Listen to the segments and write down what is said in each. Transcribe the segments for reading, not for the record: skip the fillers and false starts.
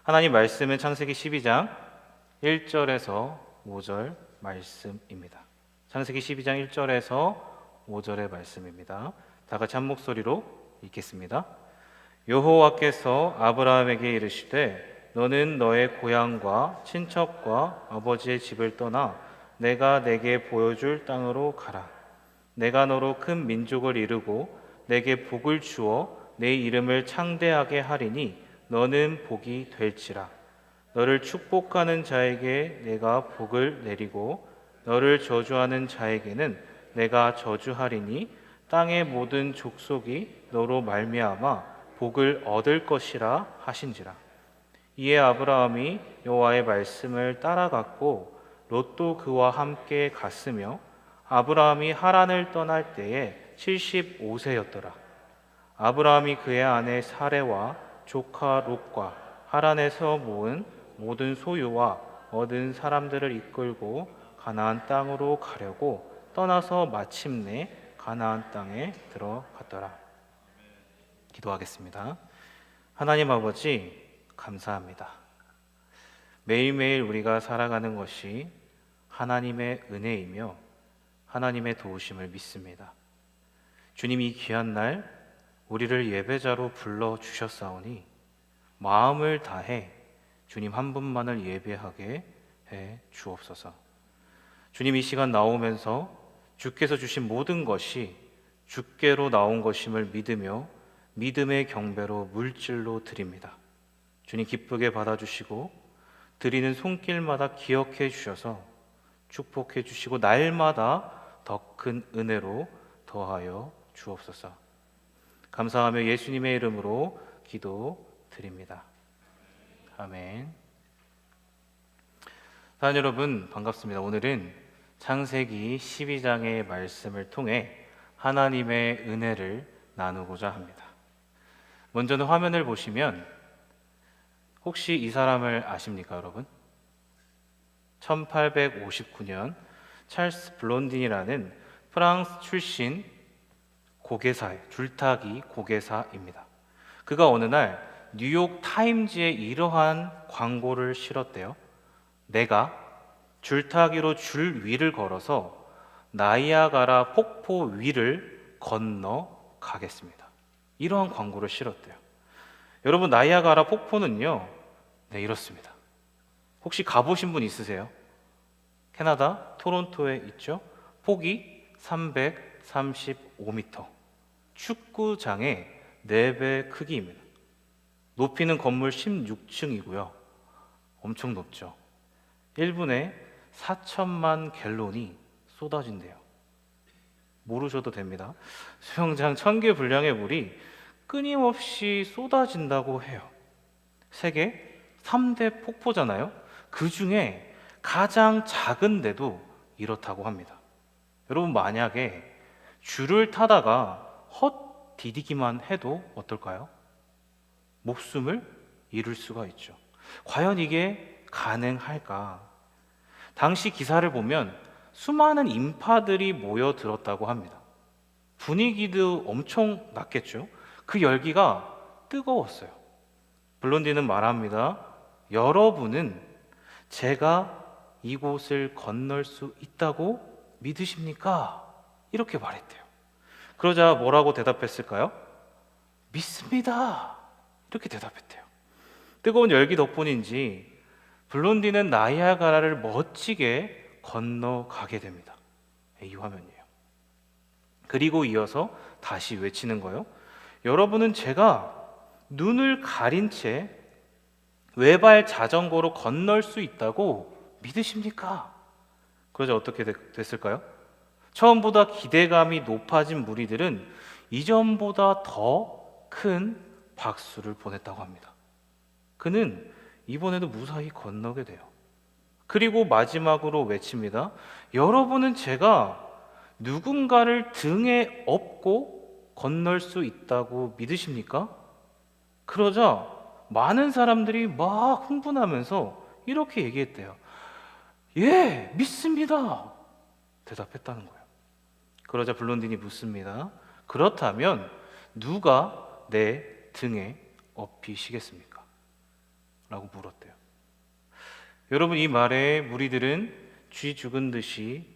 하나님 말씀은 창세기 12장 1절에서 5절 말씀입니다. 창세기 12장 1절에서 5절의 말씀입니다. 다 같이 한 목소리로 읽겠습니다. 여호와께서 아브라함에게 이르시되 너는 너의 고향과 친척과 아버지의 집을 떠나 내가 내게 보여줄 땅으로 가라. 내가 너로 큰 민족을 이루고 내게 복을 주어 내 이름을 창대하게 하리니 너는 복이 될지라. 너를 축복하는 자에게 내가 복을 내리고 너를 저주하는 자에게는 내가 저주하리니 땅의 모든 족속이 너로 말미암아 복을 얻을 것이라 하신지라. 이에 아브라함이 여호와의 말씀을 따라갔고 롯도 그와 함께 갔으며 아브라함이 하란을 떠날 때에 75세였더라. 아브라함이 그의 아내 사레와 조카 롯과 하란에서 모은 모든 소유와 얻은 사람들을 이끌고 가나안 땅으로 가려고 떠나서 마침내 가나안 땅에 들어갔더라. 기도하겠습니다. 하나님 아버지, 감사합니다. 매일매일 우리가 살아가는 것이 하나님의 은혜이며 하나님의 도우심을 믿습니다. 주님, 이 귀한 날 우리를 예배자로 불러주셨사오니 마음을 다해 주님 한 분만을 예배하게 해 주옵소서. 주님, 이 시간 나오면서 주께서 주신 모든 것이 주께로 나온 것임을 믿으며 믿음의 경배로 물질로 드립니다. 주님, 기쁘게 받아주시고 드리는 손길마다 기억해 주셔서 축복해 주시고 날마다 더 큰 은혜로 더하여 주옵소서. 감사하며 예수님의 이름으로 기도드립니다. 아멘. 사랑하는 여러분, 반갑습니다. 오늘은 창세기 12장의 말씀을 통해 하나님의 은혜를 나누고자 합니다. 먼저는 화면을 보시면 혹시 이 사람을 아십니까, 여러분? 1859년 찰스 블론딘이라는 프랑스 출신 줄타기 고개사입니다. 그가 어느 날 뉴욕 타임즈에 이러한 광고를 실었대요. 내가 줄타기로 줄 위를 걸어서 나이아가라 폭포 위를 건너 가겠습니다. 이러한 광고를 실었대요. 여러분, 나이아가라 폭포는요, 이렇습니다. 혹시 가보신 분 있으세요? 캐나다 토론토에 있죠. 폭이 335m, 축구장의 4배 크기입니다. 높이는 건물 16층이고요. 엄청 높죠. 1분에 4천만 갤론이 쏟아진대요. 모르셔도 됩니다. 수영장 1000개 분량의 물이 끊임없이 쏟아진다고 해요. 세계 3대 폭포잖아요. 그 중에 가장 작은데도 이렇다고 합니다. 여러분, 만약에 줄을 타다가 헛디디기만 해도 어떨까요? 목숨을 잃을 수가 있죠. 과연 이게 가능할까? 당시 기사를 보면 수많은 인파들이 모여들었다고 합니다. 분위기도 엄청 났겠죠. 그 열기가 뜨거웠어요. 블론디는 말합니다. 여러분은 제가 이곳을 건널 수 있다고 믿으십니까? 이렇게 말했대요. 그러자 뭐라고 대답했을까요? 믿습니다. 이렇게 대답했대요. 뜨거운 열기 덕분인지 블론디는 나이아가라를 멋지게 건너가게 됩니다. 이 화면이에요. 그리고 이어서 다시 외치는 거예요. 여러분은 제가 눈을 가린 채 외발 자전거로 건널 수 있다고 믿으십니까? 그러자 어떻게 됐을까요? 처음보다 기대감이 높아진 무리들은 이전보다 더 큰 박수를 보냈다고 합니다. 그는 이번에도 무사히 건너게 돼요. 그리고 마지막으로 외칩니다. 여러분은 제가 누군가를 등에 업고 건널 수 있다고 믿으십니까? 그러자 많은 사람들이 막 흥분하면서 이렇게 얘기했대요. 예, 믿습니다. 대답했다는 거예요. 그러자 블론딘이 묻습니다. 그렇다면 누가 내 등에 업히시겠습니까? 라고 물었대요. 여러분, 이 말에 무리들은 쥐 죽은 듯이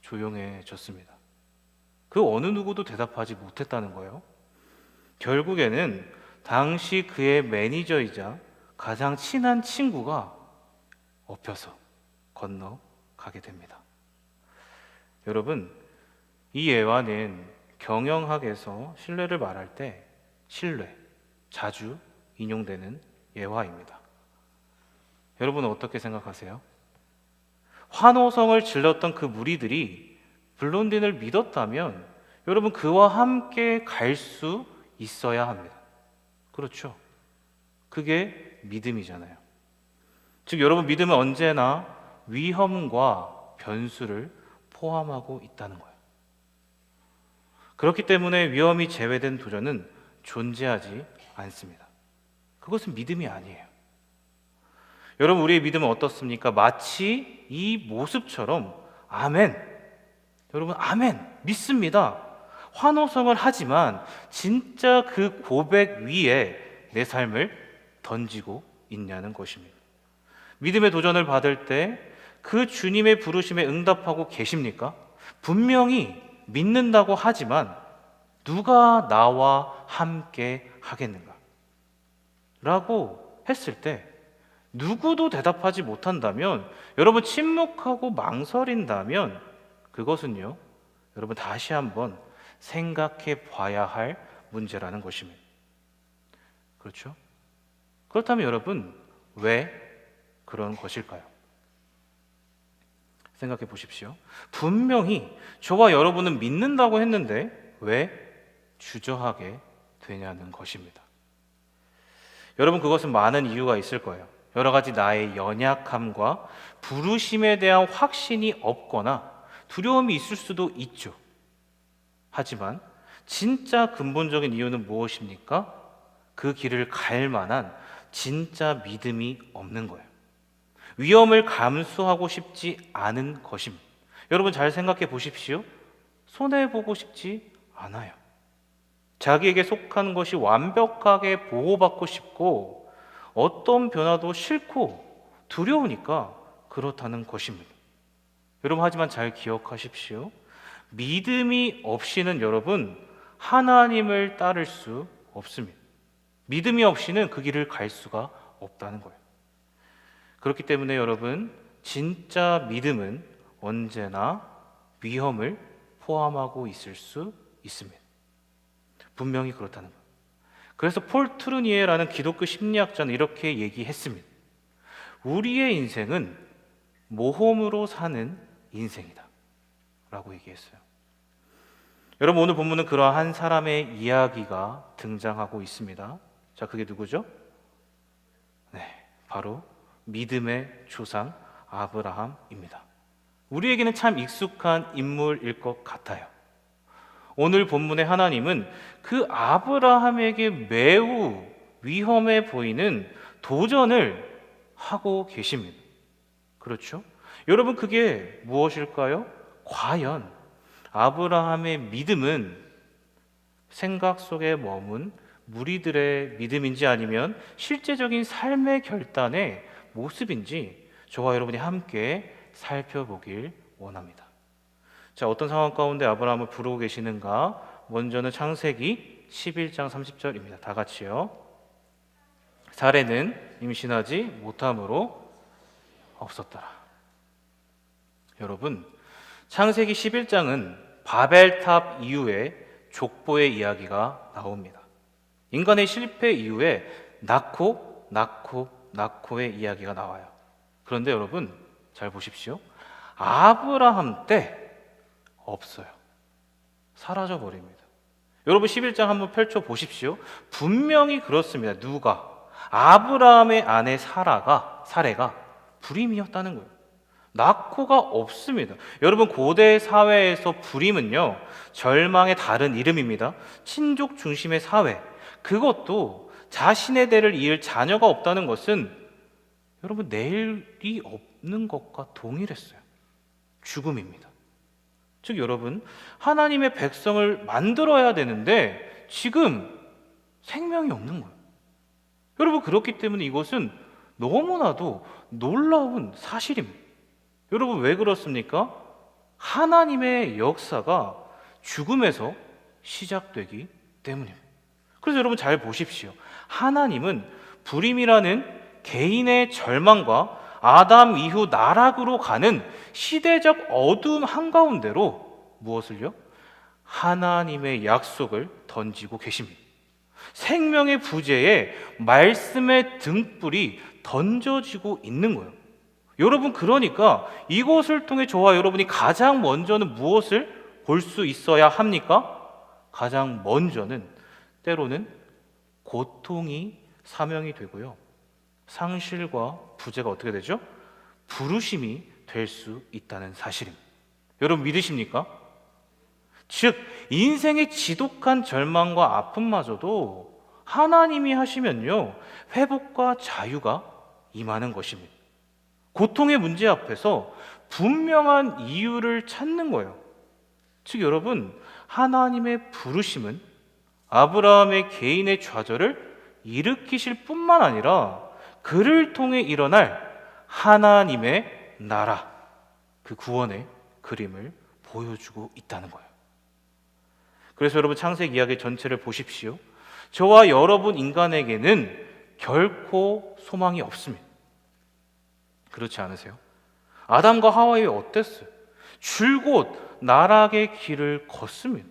조용해졌습니다. 그 어느 누구도 대답하지 못했다는 거예요. 결국에는 당시 그의 매니저이자 가장 친한 친구가 엎혀서 건너가게 됩니다. 여러분, 이 예화는 경영학에서 신뢰를 말할 때 신뢰, 자주 인용되는 예화입니다. 여러분은 어떻게 생각하세요? 환호성을 질렀던 그 무리들이 블론딘을 믿었다면 여러분, 그와 함께 갈 수 있어야 합니다. 그렇죠? 그게 믿음이잖아요. 즉, 여러분, 믿음은 언제나 위험과 변수를 포함하고 있다는 거예요. 그렇기 때문에 위험이 제외된 도전은 존재하지 않습니다. 그것은 믿음이 아니에요. 여러분, 우리의 믿음은 어떻습니까? 마치 이 모습처럼 아멘. 여러분, 아멘. 믿습니다. 환호성을 하지만 진짜 그 고백 위에 내 삶을 던지고 있냐는 것입니다. 믿음의 도전을 받을 때 그 주님의 부르심에 응답하고 계십니까? 분명히 믿는다고 하지만 누가 나와 함께 하겠는가? 라고 했을 때 누구도 대답하지 못한다면, 여러분 침묵하고 망설인다면 그것은요, 여러분 다시 한번 생각해 봐야 할 문제라는 것입니다. 그렇죠? 그렇다면 여러분, 왜 그런 것일까요? 생각해 보십시오. 분명히 저와 여러분은 믿는다고 했는데 왜 주저하게 되냐는 것입니다. 여러분, 그것은 많은 이유가 있을 거예요. 여러 가지 나의 연약함과 부르심에 대한 확신이 없거나 두려움이 있을 수도 있죠. 하지만 진짜 근본적인 이유는 무엇입니까? 그 길을 갈 만한 진짜 믿음이 없는 거예요. 위험을 감수하고 싶지 않은 것입니다. 여러분, 잘 생각해 보십시오. 손해보고 싶지 않아요. 자기에게 속한 것이 완벽하게 보호받고 싶고 어떤 변화도 싫고 두려우니까 그렇다는 것입니다. 여러분, 하지만 잘 기억하십시오. 믿음이 없이는 여러분, 하나님을 따를 수 없습니다. 믿음이 없이는 그 길을 갈 수가 없다는 거예요. 그렇기 때문에 여러분, 진짜 믿음은 언제나 위험을 포함하고 있을 수 있습니다. 분명히 그렇다는 거예요. 그래서 폴 트루니에라는 기독교 심리학자는 이렇게 얘기했습니다. 우리의 인생은 모험으로 사는 인생이다 라고 얘기했어요. 여러분, 오늘 본문은 그러한 사람의 이야기가 등장하고 있습니다. 자, 그게 누구죠? 네, 바로 믿음의 조상 아브라함입니다. 우리에게는 참 익숙한 인물일 것 같아요. 오늘 본문의 하나님은 그 아브라함에게 매우 위험해 보이는 도전을 하고 계십니다. 그렇죠? 여러분, 그게 무엇일까요? 과연 아브라함의 믿음은 생각 속에 머문 무리들의 믿음인지 아니면 실제적인 삶의 결단의 모습인지 저와 여러분이 함께 살펴보길 원합니다. 자, 어떤 상황 가운데 아브라함을 부르고 계시는가? 먼저는 창세기 11장 30절입니다. 다 같이요. 사레는 임신하지 못함으로 없었더라. 여러분, 창세기 11장은 바벨탑 이후에 족보의 이야기가 나옵니다. 인간의 실패 이후에 나코의 이야기가 나와요. 그런데 여러분, 잘 보십시오. 아브라함 때 없어요. 사라져 버립니다. 여러분, 11장 한번 펼쳐 보십시오. 분명히 그렇습니다. 누가? 아브라함의 아내 사레가 불임이었다는 거예요. 나코가 없습니다. 여러분, 고대 사회에서 불임은요, 절망의 다른 이름입니다. 친족 중심의 사회, 그것도 자신의 대를 이을 자녀가 없다는 것은 여러분, 내일이 없는 것과 동일했어요. 죽음입니다. 즉, 여러분, 하나님의 백성을 만들어야 되는데 지금 생명이 없는 거예요. 여러분, 그렇기 때문에 이것은 너무나도 놀라운 사실입니다. 여러분, 왜 그렇습니까? 하나님의 역사가 죽음에서 시작되기 때문입니다. 그래서 여러분 잘 보십시오. 하나님은 불임이라는 개인의 절망과 아담 이후 나락으로 가는 시대적 어두움 한가운데로 무엇을요? 하나님의 약속을 던지고 계십니다. 생명의 부재에 말씀의 등불이 던져지고 있는 거예요. 여러분, 그러니까 이것을 통해 저와 여러분이 가장 먼저는 무엇을 볼 수 있어야 합니까? 가장 먼저는 때로는 고통이 사명이 되고요, 상실과 부재가 어떻게 되죠? 부르심이 될 수 있다는 사실입니다. 여러분, 믿으십니까? 즉, 인생의 지독한 절망과 아픔마저도 하나님이 하시면요, 회복과 자유가 임하는 것입니다. 고통의 문제 앞에서 분명한 이유를 찾는 거예요. 즉, 여러분, 하나님의 부르심은 아브라함의 개인의 좌절을 일으키실 뿐만 아니라 그를 통해 일어날 하나님의 나라, 그 구원의 그림을 보여주고 있다는 거예요. 그래서 여러분, 창세기 이야기 전체를 보십시오. 저와 여러분 인간에게는 결코 소망이 없습니다. 그렇지 않으세요? 아담과 하와이 어땠어요? 줄곧 나락의 길을 걷습니다.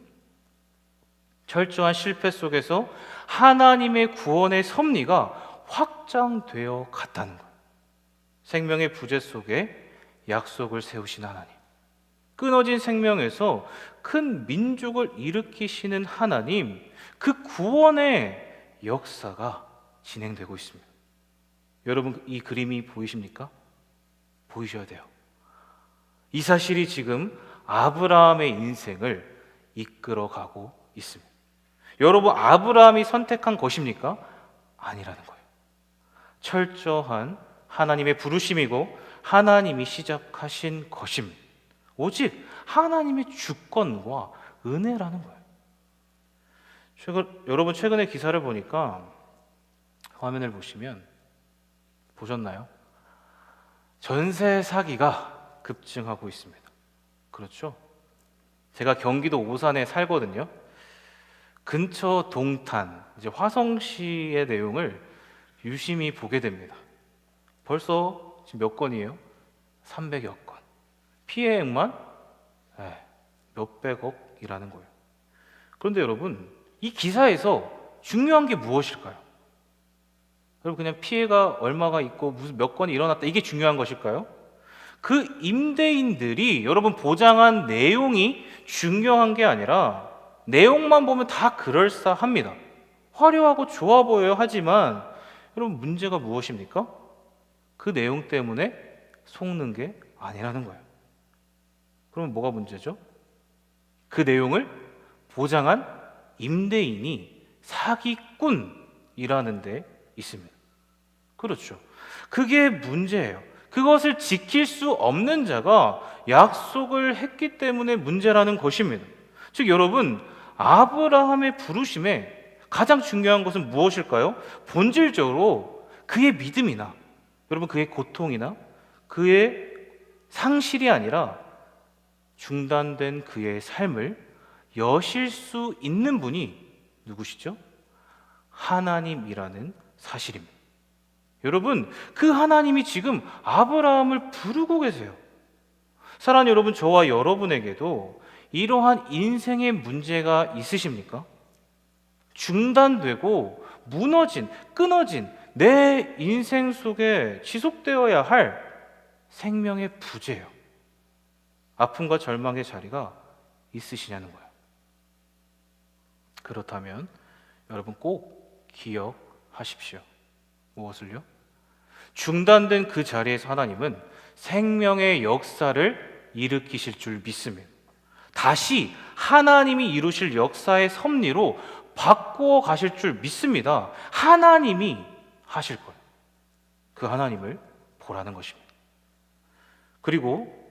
철저한 실패 속에서 하나님의 구원의 섭리가 확장되어 갔다는 거예요. 생명의 부재 속에 약속을 세우신 하나님, 끊어진 생명에서 큰 민족을 일으키시는 하나님, 그 구원의 역사가 진행되고 있습니다. 여러분, 이 그림이 보이십니까? 보이셔야 돼요. 이 사실이 지금 아브라함의 인생을 이끌어가고 있습니다. 여러분, 아브라함이 선택한 것입니까? 아니라는 거예요. 철저한 하나님의 부르심이고 하나님이 시작하신 것입니다. 오직 하나님의 주권과 은혜라는 거예요. 여러분, 최근에 기사를 보니까 화면을 보시면 보셨나요? 전세 사기가 급증하고 있습니다. 그렇죠? 제가 경기도 오산에 살거든요. 근처 동탄, 이제 화성시의 내용을 유심히 보게 됩니다. 벌써 지금 몇 건이에요? 300여 건. 피해액만 몇백억이라는 거예요. 그런데 여러분, 이 기사에서 중요한 게 무엇일까요? 여러분, 그냥 피해가 얼마가 있고 무슨 몇 건이 일어났다, 이게 중요한 것일까요? 그 임대인들이 여러분 보장한 내용이 중요한 게 아니라, 내용만 보면 다 그럴싸합니다. 화려하고 좋아 보여요. 하지만 여러분, 문제가 무엇입니까? 그 내용 때문에 속는 게 아니라는 거예요. 그럼 뭐가 문제죠? 그 내용을 보장한 임대인이 사기꾼이라는 데 있습니다. 그렇죠. 그게 문제예요. 그것을 지킬 수 없는 자가 약속을 했기 때문에 문제라는 것입니다. 즉, 여러분, 아브라함의 부르심에 가장 중요한 것은 무엇일까요? 본질적으로 그의 믿음이나 여러분, 그의 고통이나 그의 상실이 아니라 중단된 그의 삶을 여실 수 있는 분이 누구시죠? 하나님이라는 사실입니다. 여러분, 그 하나님이 지금 아브라함을 부르고 계세요. 사랑하는 여러분, 저와 여러분에게도 이러한 인생의 문제가 있으십니까? 중단되고 무너진, 끊어진 내 인생 속에 지속되어야 할 생명의 부재예요. 아픔과 절망의 자리가 있으시냐는 거예요. 그렇다면 여러분 꼭 기억하십시오. 무엇을요? 중단된 그 자리에서 하나님은 생명의 역사를 일으키실 줄 믿습니다. 다시 하나님이 이루실 역사의 섭리로 바꾸어 가실 줄 믿습니다. 하나님이 하실 거예요. 그 하나님을 보라는 것입니다. 그리고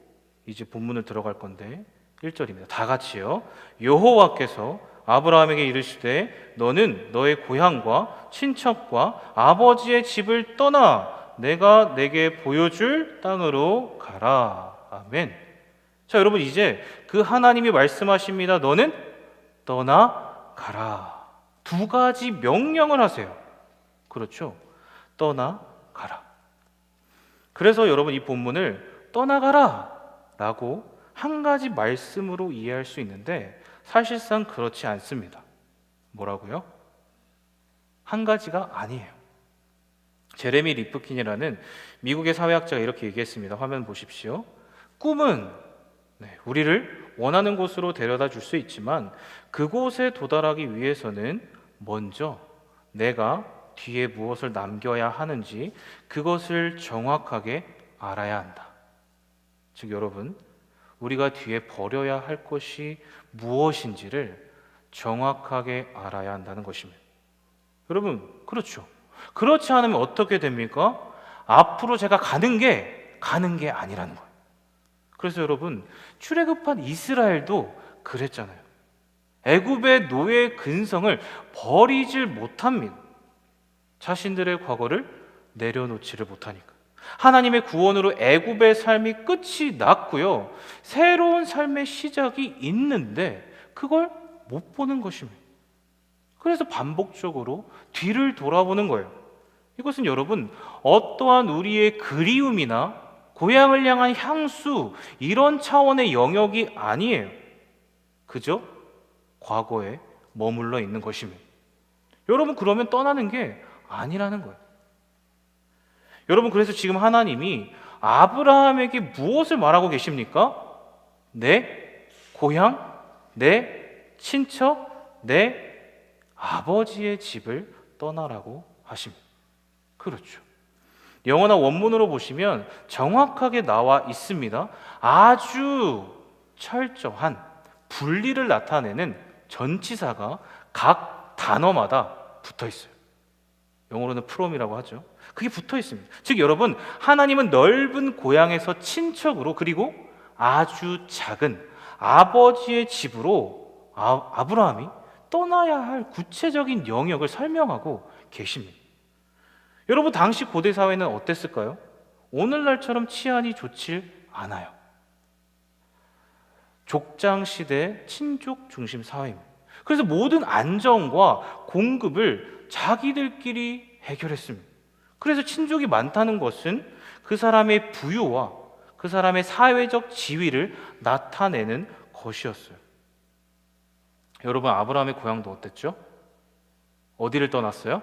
이제 본문을 들어갈 건데 1절입니다. 다 같이요. 여호와께서 아브라함에게 이르시되 너는 너의 고향과 친척과 아버지의 집을 떠나 내가 내게 보여줄 땅으로 가라. 아멘. 자, 여러분, 이제 그 하나님이 말씀하십니다. 너는 떠나가라. 두 가지 명령을 하세요. 그렇죠? 떠나가라. 그래서 여러분, 이 본문을 떠나가라 라고 한 가지 말씀으로 이해할 수 있는데 사실상 그렇지 않습니다. 뭐라고요? 한 가지가 아니에요. 제레미 리프킨이라는 미국의 사회학자가 이렇게 얘기했습니다. 화면 보십시오. 꿈은 우리를 원하는 곳으로 데려다 줄 수 있지만 그곳에 도달하기 위해서는 먼저 내가 뒤에 무엇을 남겨야 하는지 그것을 정확하게 알아야 한다. 즉 여러분, 우리가 뒤에 버려야 할 것이 무엇인지를 정확하게 알아야 한다는 것입니다. 여러분, 그렇죠. 그렇지 않으면 어떻게 됩니까? 앞으로 제가 가는 게 아니라는 거예요. 그래서 여러분, 출애굽한 이스라엘도 그랬잖아요. 애굽의 노예 근성을 버리질 못합니다. 자신들의 과거를 내려놓지를 못하니까. 하나님의 구원으로 애굽의 삶이 끝이 났고요. 새로운 삶의 시작이 있는데 그걸 못 보는 것입니다. 그래서 반복적으로 뒤를 돌아보는 거예요. 이것은 여러분, 어떠한 우리의 그리움이나 고향을 향한 향수 이런 차원의 영역이 아니에요. 그저 과거에 머물러 있는 것입니다. 여러분, 그러면 떠나는 게 아니라는 거예요. 여러분, 그래서 지금 하나님이 아브라함에게 무엇을 말하고 계십니까? 내 고향, 내 친척, 내 아버지의 집을 떠나라고 하십니다. 그렇죠. 영어나 원문으로 보시면 정확하게 나와 있습니다. 아주 철저한 분리를 나타내는 전치사가 각 단어마다 붙어 있어요. 영어로는 from이라고 하죠. 그게 붙어 있습니다. 즉 여러분, 하나님은 넓은 고향에서 친척으로 그리고 아주 작은 아버지의 집으로 아브라함이 떠나야 할 구체적인 영역을 설명하고 계십니다. 여러분, 당시 고대 사회는 어땠을까요? 오늘날처럼 치안이 좋질 않아요. 족장 시대 친족 중심 사회입니다. 그래서 모든 안정과 공급을 자기들끼리 해결했습니다. 그래서 친족이 많다는 것은 그 사람의 부유와 그 사람의 사회적 지위를 나타내는 것이었어요. 여러분, 아브라함의 고향도 어땠죠? 어디를 떠났어요?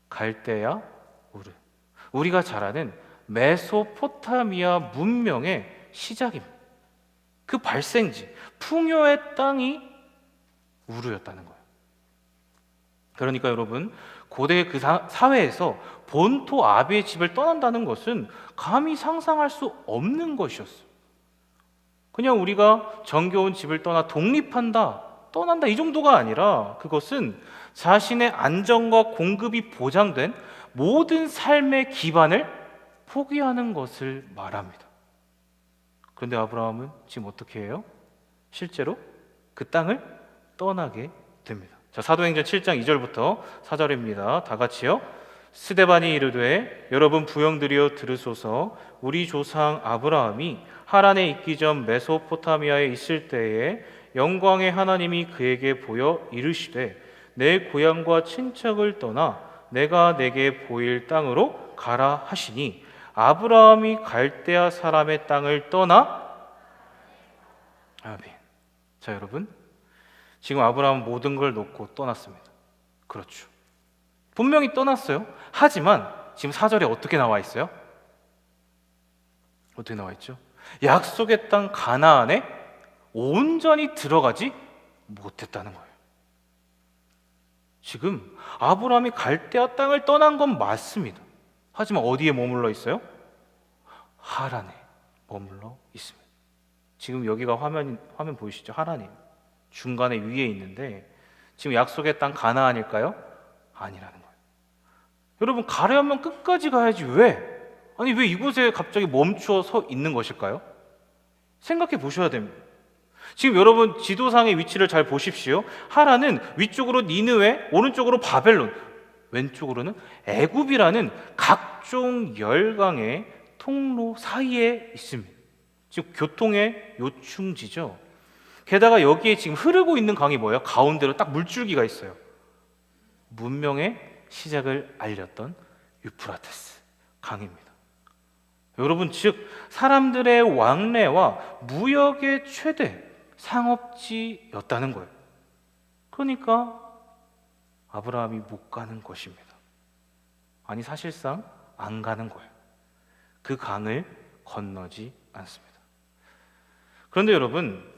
갈대아 우르. 우리가 잘 아는 메소포타미아 문명의 시작입니다. 그 발생지, 풍요의 땅이 우르였다는 거예요. 그러니까 여러분, 고대 그 사회에서 본토 아비의 집을 떠난다는 것은 감히 상상할 수 없는 것이었어요. 그냥 우리가 정겨운 집을 떠나 독립한다, 떠난다 이 정도가 아니라 그것은 자신의 안정과 공급이 보장된 모든 삶의 기반을 포기하는 것을 말합니다. 그런데 아브라함은 지금 어떻게 해요? 실제로 그 땅을 떠나게 됩니다. 자, 사도행전 7장 2절부터 4절입니다. 다 같이요. 스데반이 이르되 여러분 부형들이여 들으소서. 우리 조상 아브라함이 하란에 있기 전 메소포타미아에 있을 때에 영광의 하나님이 그에게 보여 이르시되 내 고향과 친척을 떠나 내가 내게 보일 땅으로 가라 하시니 아브라함이 갈대아 사람의 땅을 떠나 아멘. 자, 여러분, 지금 아브라함은 모든 걸 놓고 떠났습니다. 그렇죠. 분명히 떠났어요. 하지만 지금 4절에 어떻게 나와 있어요? 어떻게 나와 있죠? 약속의 땅 가나안에 온전히 들어가지 못했다는 거예요. 지금 아브라함이 갈대아 땅을 떠난 건 맞습니다. 하지만 어디에 머물러 있어요? 하란에 머물러 있습니다. 지금 여기가 화면 보이시죠? 하란이 중간에 위에 있는데 지금 약속의 땅 가나안일까요? 아니라는 거예요. 여러분, 가려면 끝까지 가야지 왜 이곳에 갑자기 멈추어 서 있는 것일까요? 생각해 보셔야 됩니다. 지금 여러분 지도상의 위치를 잘 보십시오. 하란은 위쪽으로 니느웨, 오른쪽으로 바벨론. 왼쪽으로는 애굽이라는 각종 열강의 통로 사이에 있습니다. 지금 교통의 요충지죠. 게다가 여기에 지금 흐르고 있는 강이 뭐예요? 가운데로 딱 물줄기가 있어요. 문명의 시작을 알렸던 유프라테스 강입니다. 여러분, 즉 사람들의 왕래와 무역의 최대 상업지였다는 거예요. 그러니까 아브라함이 못 가는 것입니다. 아니, 사실상 안 가는 거예요. 그 강을 건너지 않습니다. 그런데 여러분,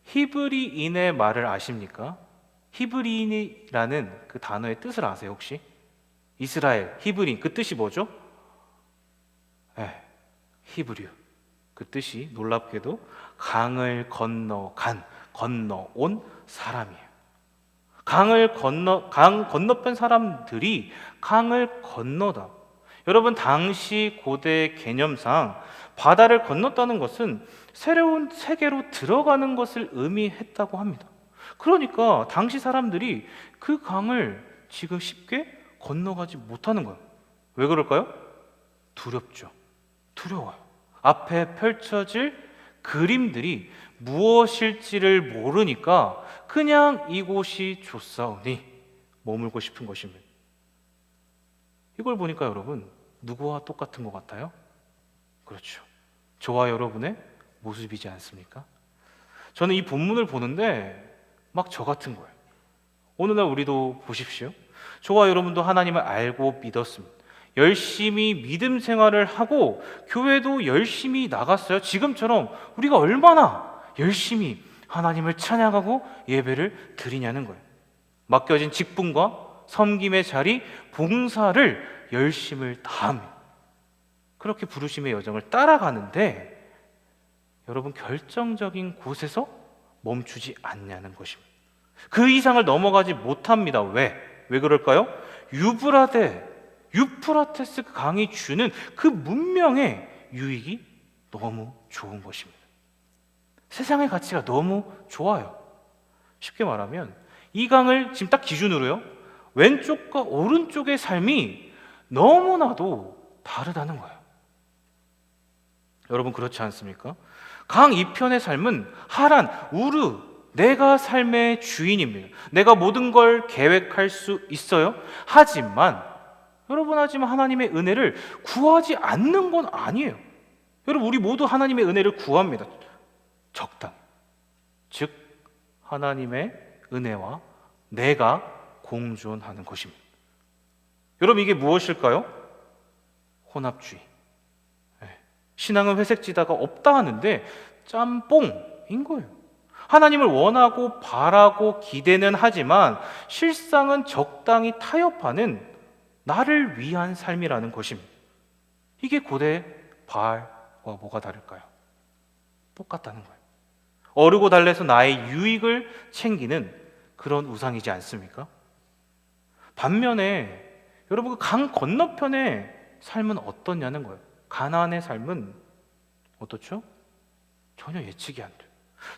히브리인의 말을 아십니까? 히브리인이라는 그 단어의 뜻을 아세요, 혹시? 이스라엘, 히브리인, 그 뜻이 뭐죠? 네, 히브리어. 그 뜻이 놀랍게도 강을 건너온 사람이에요. 강 건너편 사람들이 강을 건너다. 여러분, 당시 고대 개념상 바다를 건넜다는 것은 새로운 세계로 들어가는 것을 의미했다고 합니다. 그러니까 당시 사람들이 그 강을 지금 쉽게 건너가지 못하는 거예요. 왜 그럴까요? 두렵죠. 두려워요. 앞에 펼쳐질 그림들이 무엇일지를 모르니까 그냥 이곳이 좋사오니 머물고 싶은 것입니다. 이걸 보니까 여러분, 누구와 똑같은 것 같아요? 그렇죠. 저와 여러분의 모습이지 않습니까? 저는 이 본문을 보는데 막 저 같은 거예요. 오늘날 우리도 보십시오. 저와 여러분도 하나님을 알고 믿었습니다. 열심히 믿음 생활을 하고 교회도 열심히 나갔어요. 지금처럼 우리가 얼마나 열심히 하나님을 찬양하고 예배를 드리냐는 거예요. 맡겨진 직분과 섬김의 자리, 봉사를 열심을 다합니다. 그렇게 부르심의 여정을 따라가는데 여러분, 결정적인 곳에서 멈추지 않냐는 것입니다. 그 이상을 넘어가지 못합니다. 왜 그럴까요? 유프라테스 강이 주는 그 문명의 유익이 너무 좋은 것입니다. 세상의 가치가 너무 좋아요. 쉽게 말하면 이 강을 지금 딱 기준으로요, 왼쪽과 오른쪽의 삶이 너무나도 다르다는 거예요. 여러분, 그렇지 않습니까? 강 이편의 삶은 하란, 우르, 내가 삶의 주인입니다. 내가 모든 걸 계획할 수 있어요. 하지만 하나님의 은혜를 구하지 않는 건 아니에요. 여러분, 우리 모두 하나님의 은혜를 구합니다. 적당히. 즉 하나님의 은혜와 내가 공존하는 것입니다. 여러분, 이게 무엇일까요? 혼합주의. 신앙은 회색지다가 없다 하는데 짬뽕인 거예요. 하나님을 원하고 바라고 기대는 하지만 실상은 적당히 타협하는 나를 위한 삶이라는 것입니다. 이게 고대 바알과 뭐가 다를까요? 똑같다는 거예요. 어르고 달래서 나의 유익을 챙기는 그런 우상이지 않습니까? 반면에 여러분, 그 강 건너편의 삶은 어떠냐는 거예요. 가나안의 삶은 어떻죠? 전혀 예측이 안 돼요.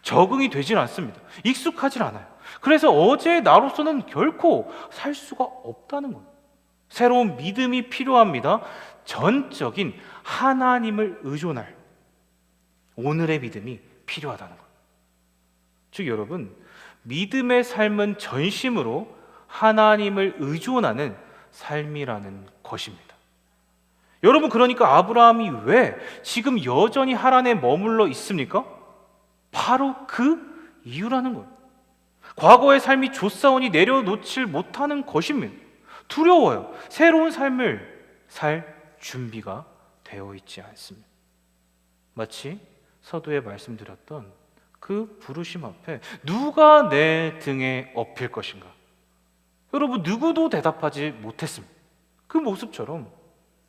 적응이 되질 않습니다. 익숙하질 않아요. 그래서 어제의 나로서는 결코 살 수가 없다는 거예요. 새로운 믿음이 필요합니다. 전적인 하나님을 의존할 오늘의 믿음이 필요하다는 거예요. 즉 여러분, 믿음의 삶은 전심으로 하나님을 의존하는 삶이라는 것입니다. 여러분, 그러니까 아브라함이 왜 지금 여전히 하란에 머물러 있습니까? 바로 그 이유라는 거예요. 과거의 삶이 좋사오니 내려놓질 못하는 것입니다. 두려워요. 새로운 삶을 살 준비가 되어 있지 않습니다. 마치 서두에 말씀드렸던 그 부르심 앞에 누가 내 등에 업힐 것인가? 여러분, 누구도 대답하지 못했습니다. 그 모습처럼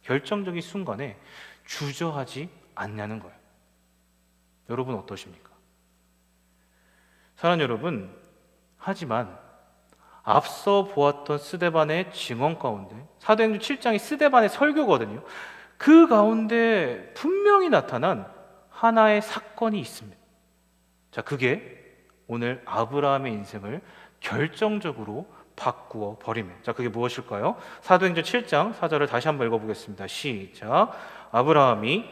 결정적인 순간에 주저하지 않냐는 거예요. 여러분, 어떠십니까? 사랑하는 여러분, 하지만 앞서 보았던 스데반의 증언 가운데, 사도행전 7장이 스데반의 설교거든요. 그 가운데 분명히 나타난 하나의 사건이 있습니다. 자, 그게 오늘 아브라함의 인생을 결정적으로 바꾸어 버리면. 자, 그게 무엇일까요? 사도행전 7장 4절을 다시 한번 읽어보겠습니다. 시작. 아브라함이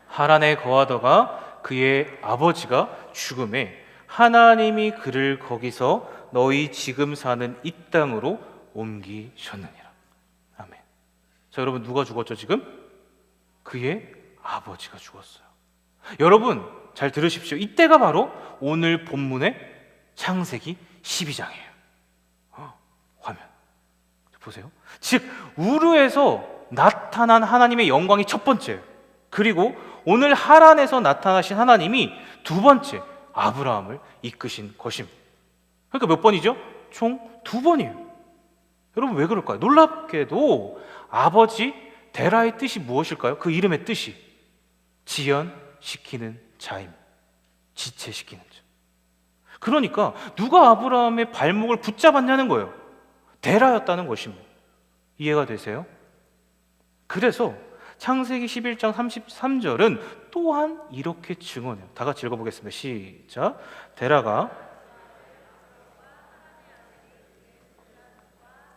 하란에 거하다가 그의 아버지가 죽음에 하나님이 그를 거기서 너희 지금 사는 이 땅으로 옮기셨느니라. 아멘. 자, 여러분, 누가 죽었죠 지금? 그의 아버지가 죽었어요. 여러분 잘 들으십시오. 이때가 바로 오늘 본문의 창세기 12장이에요. 화면 보세요. 즉 우르에서 나타난 하나님의 영광이 첫 번째, 그리고 오늘 하란에서 나타나신 하나님이 두 번째 아브라함을 이끄신 것입니다. 그러니까 몇 번이죠? 총 두 번이에요. 여러분 왜 그럴까요? 놀랍게도 아버지 데라의 뜻이 무엇일까요? 그 이름의 뜻이 지연시키는 자임, 지체시키는 자. 그러니까 누가 아브라함의 발목을 붙잡았냐는 거예요. 데라였다는 것입니다. 이해가 되세요? 그래서 창세기 11장 33절은 또한 이렇게 증언해요. 다 같이 읽어보겠습니다. 시작. 데라가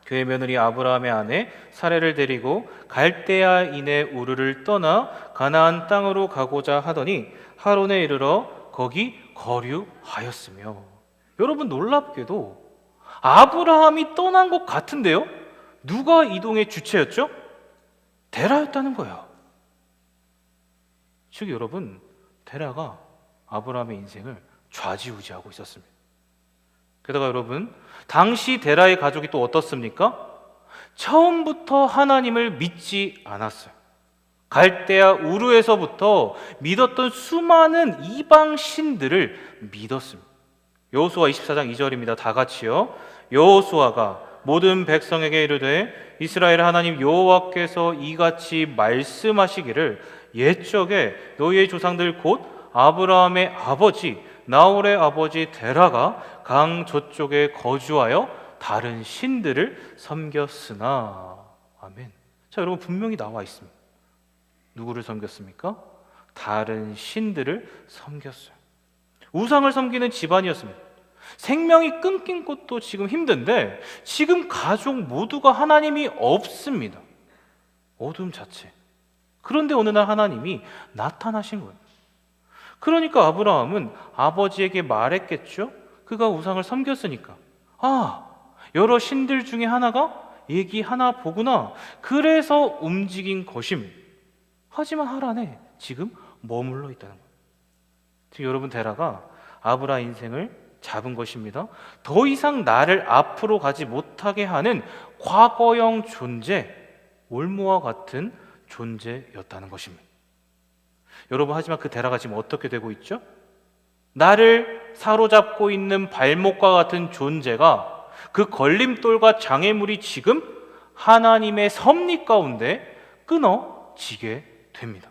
그의 며느리 아브라함의 아내 사레를 데리고 갈대아인의 우르를 떠나 가나안 땅으로 가고자 하더니 하론에 이르러 거기 거류하였으며. 여러분 놀랍게도 아브라함이 떠난 것 같은데요, 누가 이동의 주체였죠? 데라였다는 거예요. 즉 여러분, 데라가 아브라함의 인생을 좌지우지하고 있었습니다. 게다가 여러분, 당시 데라의 가족이 또 어떻습니까? 처음부터 하나님을 믿지 않았어요. 갈대아 우르에서부터 믿었던 수많은 이방 신들을 믿었습니다. 여호수아 24장 2절입니다. 다 같이요. 여호수아가 모든 백성에게 이르되 이스라엘 하나님 여호와께서 이같이 말씀하시기를 옛적에 너희의 조상들 곧 아브라함의 아버지 나홀의 아버지 데라가 강 저쪽에 거주하여 다른 신들을 섬겼으나. 아멘. 자, 여러분 분명히 나와 있습니다. 누구를 섬겼습니까? 다른 신들을 섬겼어요. 우상을 섬기는 집안이었습니다. 생명이 끊긴 것도 지금 힘든데 지금 가족 모두가 하나님이 없습니다. 어둠 자체. 그런데 어느 날 하나님이 나타나신 거예요. 그러니까 아브라함은 아버지에게 말했겠죠? 그가 우상을 섬겼으니까. 여러 신들 중에 하나가 얘기하나 보구나. 그래서 움직인 것입니다. 하지만 하란에 지금 머물러 있다는 거예요. 지금 여러분, 데라가 아브라 인생을 잡은 것입니다. 더 이상 나를 앞으로 가지 못하게 하는 과거형 존재, 올무와 같은 존재였다는 것입니다. 여러분, 하지만 그 데라가 지금 어떻게 되고 있죠? 나를 사로잡고 있는 발목과 같은 존재가, 그 걸림돌과 장애물이 지금 하나님의 섭리 가운데 끊어지게 됩니다.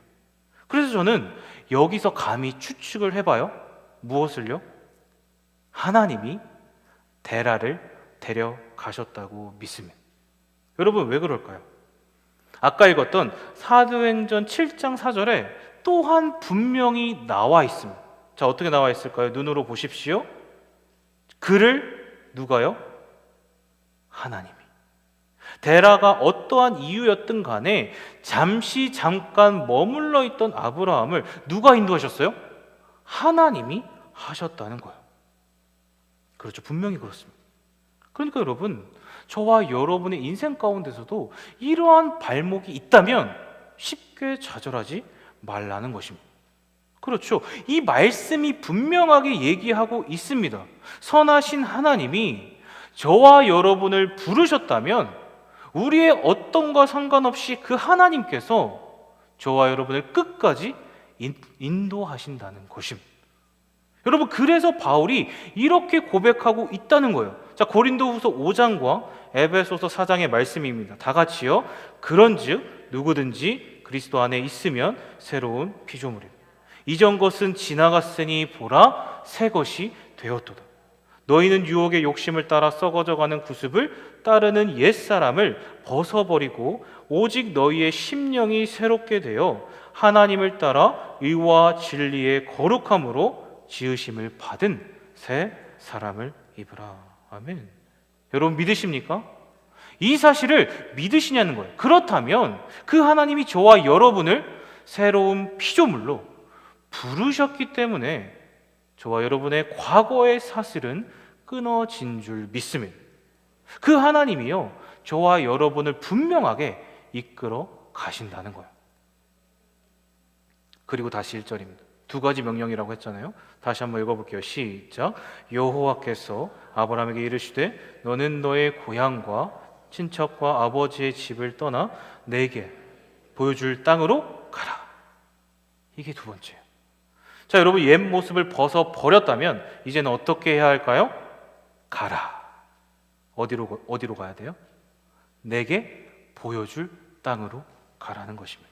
그래서 저는 여기서 감히 추측을 해봐요. 무엇을요? 하나님이 데라를 데려가셨다고 믿습니다. 여러분 왜 그럴까요? 아까 읽었던 사도행전 7장 4절에 또한 분명히 나와 있습니다. 자, 어떻게 나와 있을까요? 눈으로 보십시오. 그를 누가요? 하나님이. 데라가 어떠한 이유였든 간에 잠깐 머물러 있던 아브라함을 누가 인도하셨어요? 하나님이 하셨다는 거예요. 그렇죠. 분명히 그렇습니다. 그러니까 여러분, 저와 여러분의 인생 가운데서도 이러한 발목이 있다면 쉽게 좌절하지 말라는 것입니다. 그렇죠. 이 말씀이 분명하게 얘기하고 있습니다. 선하신 하나님이 저와 여러분을 부르셨다면 우리의 어떤과 상관없이 그 하나님께서 저와 여러분을 끝까지 인도하신다는 것입니다. 여러분, 그래서 바울이 이렇게 고백하고 있다는 거예요. 자, 고린도후서 5장과 에베소서 4장의 말씀입니다. 다 같이요. 그런즉 누구든지 그리스도 안에 있으면 새로운 피조물이다. 이전 것은 지나갔으니 보라 새 것이 되었도다. 너희는 유혹의 욕심을 따라 썩어져가는 구습을 따르는 옛사람을 벗어버리고 오직 너희의 심령이 새롭게 되어 하나님을 따라 의와 진리의 거룩함으로 지으심을 받은 새 사람을 입으라. 아멘. 여러분 믿으십니까? 이 사실을 믿으시냐는 거예요. 그렇다면 그 하나님이 저와 여러분을 새로운 피조물로 부르셨기 때문에 저와 여러분의 과거의 사슬은 끊어진 줄 믿습니다. 그 하나님이요, 저와 여러분을 분명하게 이끌어 가신다는 거예요. 그리고 다시 1절입니다. 두 가지 명령이라고 했잖아요. 다시 한번 읽어볼게요. 시작. 여호와께서 아브라함에게 이르시되 너는 너의 고향과 친척과 아버지의 집을 떠나 내게 보여줄 땅으로 가라. 이게 두 번째예요. 자, 여러분 옛 모습을 벗어 버렸다면 이제는 어떻게 해야 할까요? 가라. 어디로 가야 돼요? 내게 보여줄 땅으로 가라는 것입니다.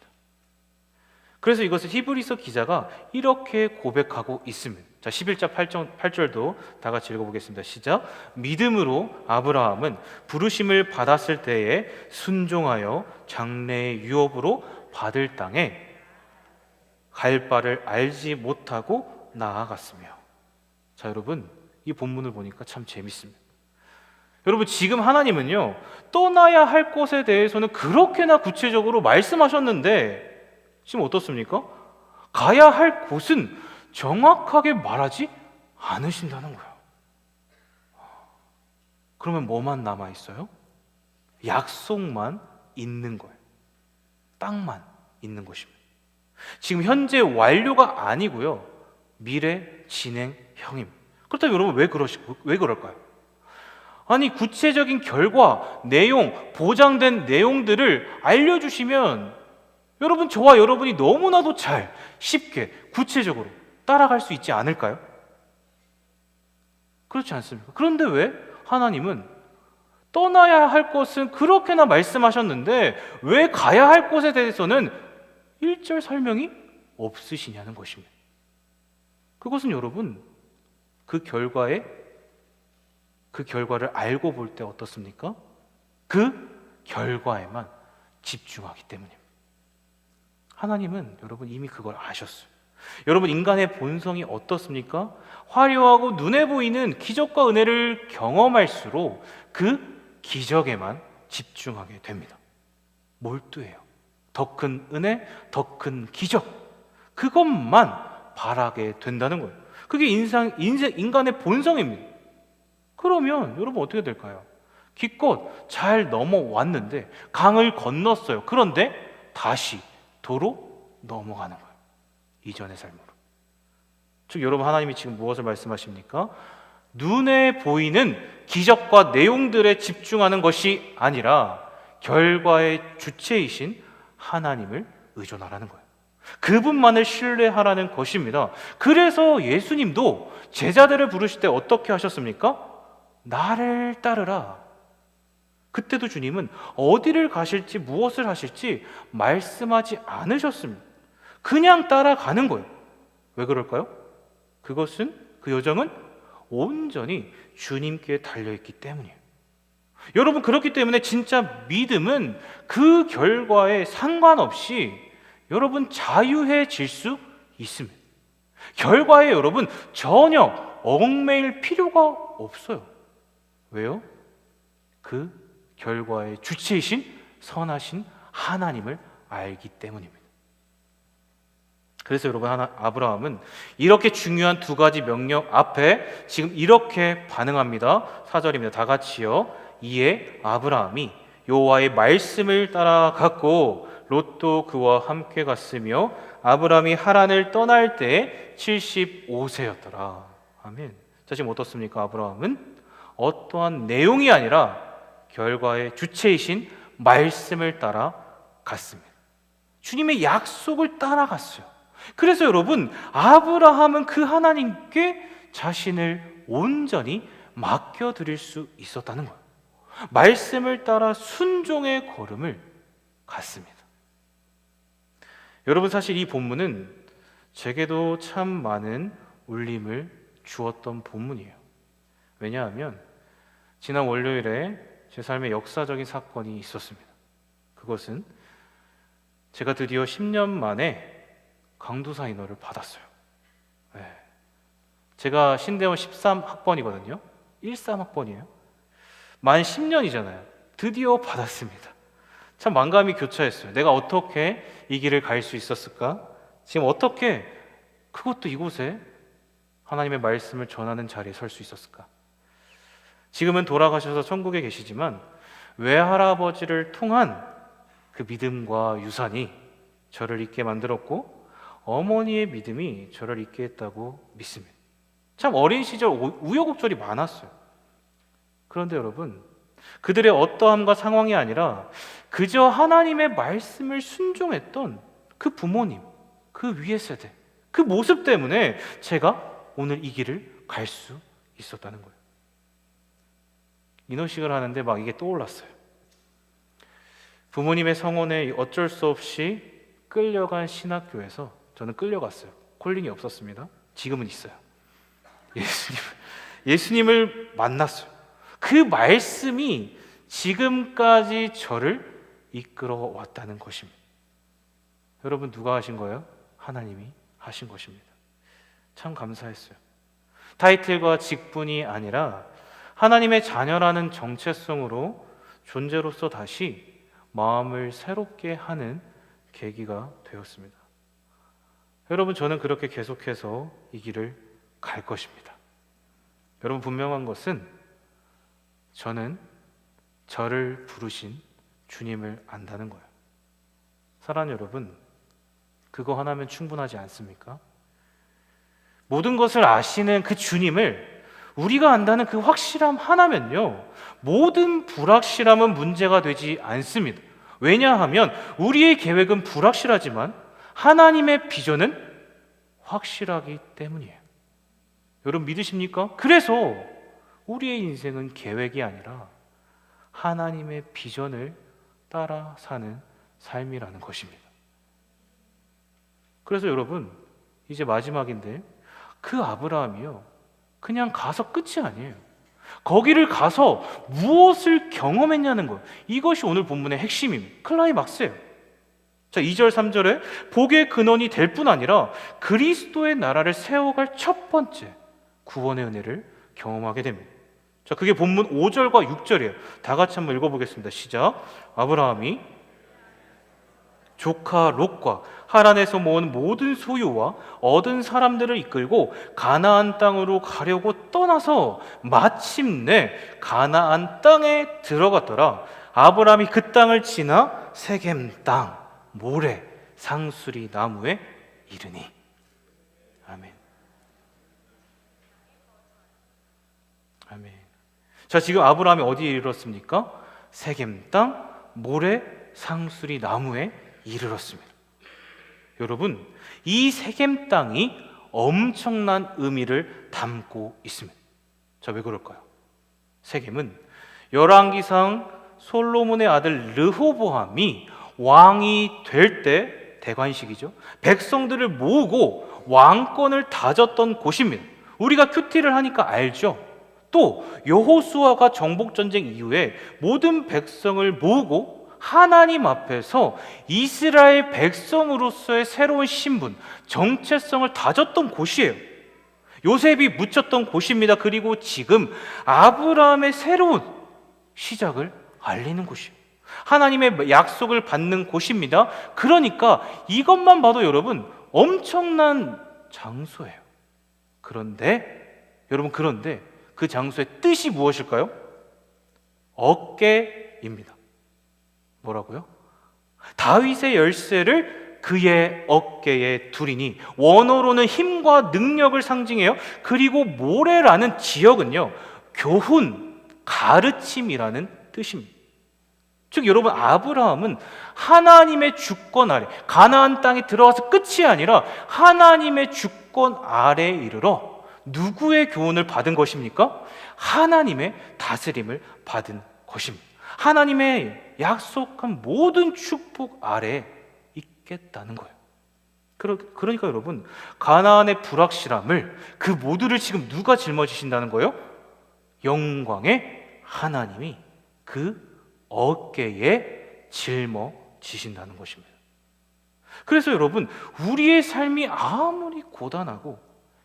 그래서 이것을 히브리서 기자가 이렇게 고백하고 있습니다. 자, 11절 8절도 다 같이 읽어보겠습니다. 시작. 믿음으로 아브라함은 부르심을 받았을 때에 순종하여 장래의 유업으로 받을 땅에 갈 바를 알지 못하고 나아갔으며. 자, 여러분 이 본문을 보니까 참 재밌습니다. 여러분 지금 하나님은요, 떠나야 할 곳에 대해서는 그렇게나 구체적으로 말씀하셨는데 지금 어떻습니까? 가야 할 곳은 정확하게 말하지 않으신다는 거예요. 그러면 뭐만 남아 있어요? 약속만 있는 거예요. 땅만 있는 것입니다. 지금 현재 완료가 아니고요, 미래 진행형입니다. 그렇다면 여러분 왜 그럴까요? 아니 구체적인 결과, 내용, 보장된 내용들을 알려주시면 여러분 저와 여러분이 너무나도 잘, 쉽게, 구체적으로 따라갈 수 있지 않을까요? 그렇지 않습니까? 그런데 왜 하나님은 떠나야 할 것은 그렇게나 말씀하셨는데 왜 가야 할 곳에 대해서는 1절 설명이 없으시냐는 것입니다. 그것은 여러분 그 결과를 알고 볼 때 어떻습니까? 그 결과에만 집중하기 때문입니다. 하나님은 여러분 이미 그걸 아셨어요. 여러분 인간의 본성이 어떻습니까? 화려하고 눈에 보이는 기적과 은혜를 경험할수록 그 기적에만 집중하게 됩니다. 몰두해요. 더 큰 은혜, 더 큰 기적, 그것만 바라게 된다는 거예요. 그게 인간의 본성입니다. 그러면 여러분 어떻게 될까요? 기껏 잘 넘어왔는데 강을 건넜어요. 그런데 다시 도로 넘어가는 거예요. 이전의 삶으로. 즉 여러분 하나님이 지금 무엇을 말씀하십니까? 눈에 보이는 기적과 내용들에 집중하는 것이 아니라 결과의 주체이신 하나님을 의존하라는 거예요. 그분만을 신뢰하라는 것입니다. 그래서 예수님도 제자들을 부르실 때 어떻게 하셨습니까? 나를 따르라. 그때도 주님은 어디를 가실지 무엇을 하실지 말씀하지 않으셨습니다. 그냥 따라가는 거예요. 왜 그럴까요? 그것은, 그 여정은 온전히 주님께 달려있기 때문이에요. 여러분 그렇기 때문에 진짜 믿음은 그 결과에 상관없이 여러분 자유해질 수 있습니다. 결과에 여러분 전혀 얽매일 필요가 없어요. 왜요? 그 결과의 주체이신 선하신 하나님을 알기 때문입니다. 그래서 여러분 아브라함은 이렇게 중요한 두 가지 명령 앞에 지금 이렇게 반응합니다. 4절입니다. 다 같이요. 이에 아브라함이 여호와의 말씀을 따라갔고 롯도 그와 함께 갔으며 아브라함이 하란을 떠날 때 75세였더라. 아멘. 자, 지금 어떻습니까? 아브라함은 어떠한 내용이 아니라 결과의 주체이신 말씀을 따라 갔습니다. 주님의 약속을 따라갔어요. 그래서 여러분 아브라함은 그 하나님께 자신을 온전히 맡겨드릴 수 있었다는 거예요. 말씀을 따라 순종의 걸음을 갔습니다. 여러분 사실 이 본문은 제게도 참 많은 울림을 주었던 본문이에요. 왜냐하면 지난 월요일에 제 삶에 역사적인 사건이 있었습니다. 그것은 제가 드디어 10년 만에 강도사 인허를 받았어요. 네. 제가 신대원 13학번이거든요. 13학번이에요. 만 10년이잖아요. 드디어 받았습니다. 참 만감이 교차했어요. 내가 어떻게 이 길을 갈 수 있었을까? 지금 어떻게 그것도 이곳에 하나님의 말씀을 전하는 자리에 설 수 있었을까? 지금은 돌아가셔서 천국에 계시지만 외할아버지를 통한 그 믿음과 유산이 저를 있게 만들었고 어머니의 믿음이 저를 있게 했다고 믿습니다. 참 어린 시절 우여곡절이 많았어요. 그런데 여러분, 그들의 어떠함과 상황이 아니라 그저 하나님의 말씀을 순종했던 그 부모님, 그 위의 세대, 그 모습 때문에 제가 오늘 이 길을 갈 수 있었다는 거예요. 인허식을 하는데 막 이게 떠올랐어요. 부모님의 성원에 어쩔 수 없이 끌려간 신학교에서 저는 끌려갔어요. 콜링이 없었습니다. 지금은 있어요. 예수님을 만났어요. 그 말씀이 지금까지 저를 이끌어 왔다는 것입니다. 여러분, 누가 하신 거예요? 하나님이 하신 것입니다. 참 감사했어요. 타이틀과 직분이 아니라 하나님의 자녀라는 정체성으로 존재로서 다시 마음을 새롭게 하는 계기가 되었습니다. 여러분, 저는 그렇게 계속해서 이 길을 갈 것입니다. 여러분, 분명한 것은 저는 저를 부르신 주님을 안다는 거예요. 사랑하는 여러분, 그거 하나면 충분하지 않습니까? 모든 것을 아시는 그 주님을 우리가 안다는 그 확실함 하나면요, 모든 불확실함은 문제가 되지 않습니다. 왜냐하면 우리의 계획은 불확실하지만 하나님의 비전은 확실하기 때문이에요. 여러분, 믿으십니까? 그래서 우리의 인생은 계획이 아니라 하나님의 비전을 따라 사는 삶이라는 것입니다. 그래서 여러분, 이제 마지막인데 그 아브라함이요, 그냥 가서 끝이 아니에요. 거기를 가서 무엇을 경험했냐는 것, 이것이 오늘 본문의 핵심입니다. 클라이막스예요. 자, 2절 3절에 복의 근원이 될 뿐 아니라 그리스도의 나라를 세워갈 첫 번째 구원의 은혜를 경험하게 됩니다. 자, 그게 본문 5절과 6절이에요. 다 같이 한번 읽어보겠습니다. 시작. 아브라함이 조카 롯과 하란에서 모은 모든 소유와 얻은 사람들을 이끌고 가나안 땅으로 가려고 떠나서 마침내 가나안 땅에 들어갔더라. 아브라함이 그 땅을 지나 세겜 땅 모래 상수리 나무에 이르니. 아멘. 아멘. 자, 지금 아브라함이 어디에 이르렀습니까? 세겜 땅 모래 상수리 나무에 이르렀습니다. 여러분, 이 세겜 땅이 엄청난 의미를 담고 있습니다. 자, 왜 그럴까요? 세겜은 열왕기상 솔로몬의 아들 르호보암이 왕이 될 때, 대관식이죠, 백성들을 모으고 왕권을 다졌던 곳입니다. 우리가 큐티를 하니까 알죠. 또 여호수아가 정복전쟁 이후에 모든 백성을 모으고 하나님 앞에서 이스라엘 백성으로서의 새로운 신분, 정체성을 다졌던 곳이에요. 요셉이 묻혔던 곳입니다. 그리고 지금 아브라함의 새로운 시작을 알리는 곳이에요. 하나님의 약속을 받는 곳입니다. 그러니까 이것만 봐도 여러분 엄청난 장소예요. 그런데 여러분, 그런데 그 장소의 뜻이 무엇일까요? 어깨입니다. 뭐라고요? 다윗의 열쇠를 그의 어깨에 두리니. 원어로는 힘과 능력을 상징해요. 그리고 모래라는 지역은요, 교훈, 가르침이라는 뜻입니다. 즉 여러분, 아브라함은 하나님의 주권 아래, 가나안 땅에 들어가서 끝이 아니라 하나님의 주권 아래에 이르러 누구의 교훈을 받은 것입니까? 하나님의 다스림을 받은 것입니다. 하나님의 약속한 모든 축복 아래에 있겠다는 거예요. 그러니까 여러분, 가나안의 불확실함을, 그 모두를 지금 누가 짊어지신다는 거예요? 영광의 하나님이 그 어깨에 짊어지신다는 것입니다. 그래서 여러분, 우리의 삶이 아무리 고단하고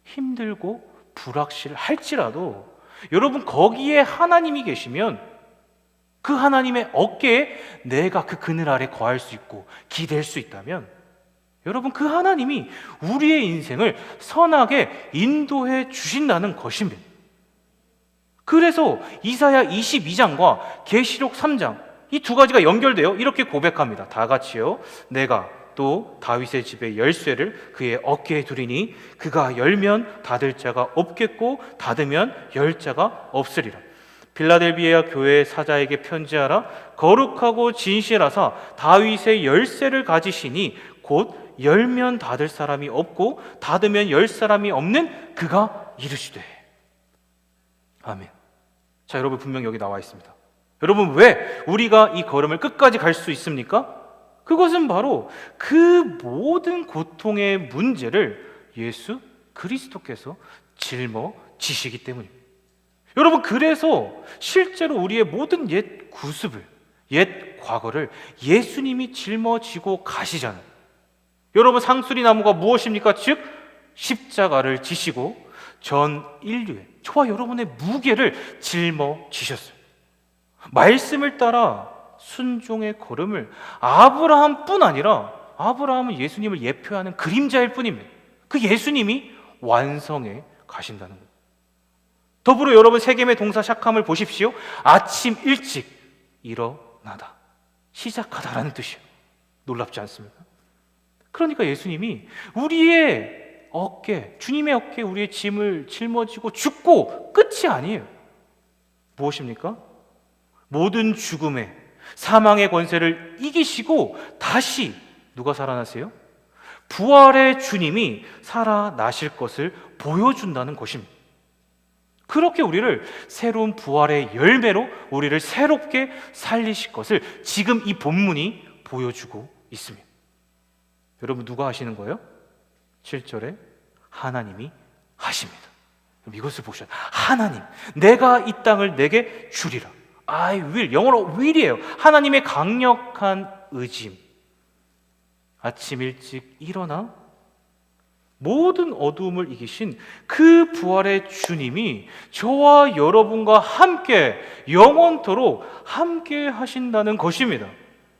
힘들고 불확실할지라도 여러분, 거기에 하나님이 계시면 그 하나님의 어깨에 내가 그 그늘 아래 거할 수 있고 기댈 수 있다면, 여러분, 그 하나님이 우리의 인생을 선하게 인도해 주신다는 것입니다. 그래서 이사야 22장과 계시록 3장, 이 두 가지가 연결돼요. 이렇게 고백합니다. 다 같이요. 내가 또 다윗의 집의 열쇠를 그의 어깨에 두리니 그가 열면 닫을 자가 없겠고 닫으면 열 자가 없으리라. 빌라델비아 교회의 사자에게 편지하라. 거룩하고 진실하사 다윗의 열쇠를 가지시니 곧 열면 닫을 사람이 없고 닫으면 열 사람이 없는 그가 이르시되. 아멘. 자, 여러분, 분명히 여기 나와 있습니다. 여러분, 왜 우리가 이 걸음을 끝까지 갈 수 있습니까? 그것은 바로 그 모든 고통의 문제를 예수 그리스도께서 짊어지시기 때문입니다. 여러분, 그래서 실제로 우리의 모든 옛 구습을, 옛 과거를 예수님이 짊어지고 가시잖아요. 여러분, 상수리 나무가 무엇입니까? 즉 십자가를 지시고 전 인류의, 저와 여러분의 무게를 짊어지셨어요. 말씀을 따라 순종의 걸음을 아브라함뿐 아니라, 아브라함은 예수님을 예표하는 그림자일 뿐입니다. 그 예수님이 완성해 가신다는 거예요. 더불어 여러분, 세겜의 동사 샥함을 보십시오. 아침 일찍 일어나다, 시작하다라는 뜻이에요. 놀랍지 않습니까? 그러니까 예수님이 우리의 어깨, 주님의 어깨에 우리의 짐을 짊어지고 죽고 끝이 아니에요. 무엇입니까? 모든 죽음의, 사망의 권세를 이기시고 다시 누가 살아나세요? 부활의 주님이 살아나실 것을 보여준다는 것입니다. 그렇게 우리를 새로운 부활의 열매로 우리를 새롭게 살리실 것을 지금 이 본문이 보여주고 있습니다. 여러분, 누가 하시는 거예요? 7절에 하나님이 하십니다. 이것을 보셔야 돼요. 하나님, 내가 이 땅을 내게 주리라. I will, 영어로 will이에요. 하나님의 강력한 의지임. 아침 일찍 일어나 모든 어두움을 이기신 그 부활의 주님이 저와 여러분과 함께 영원토록 함께 하신다는 것입니다.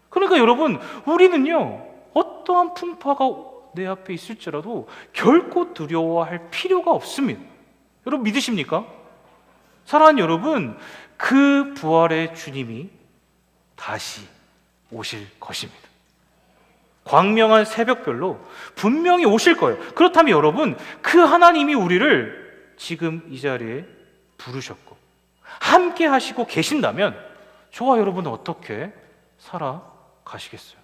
그러니까 여러분, 우리는요, 어떠한 풍파가 내 앞에 있을지라도 결코 두려워할 필요가 없습니다. 여러분, 믿으십니까? 사랑하는 여러분, 그 부활의 주님이 다시 오실 것입니다. 광명한 새벽별로 분명히 오실 거예요. 그렇다면 여러분, 그 하나님이 우리를 지금 이 자리에 부르셨고 함께 하시고 계신다면 저와 여러분은 어떻게 살아가시겠어요?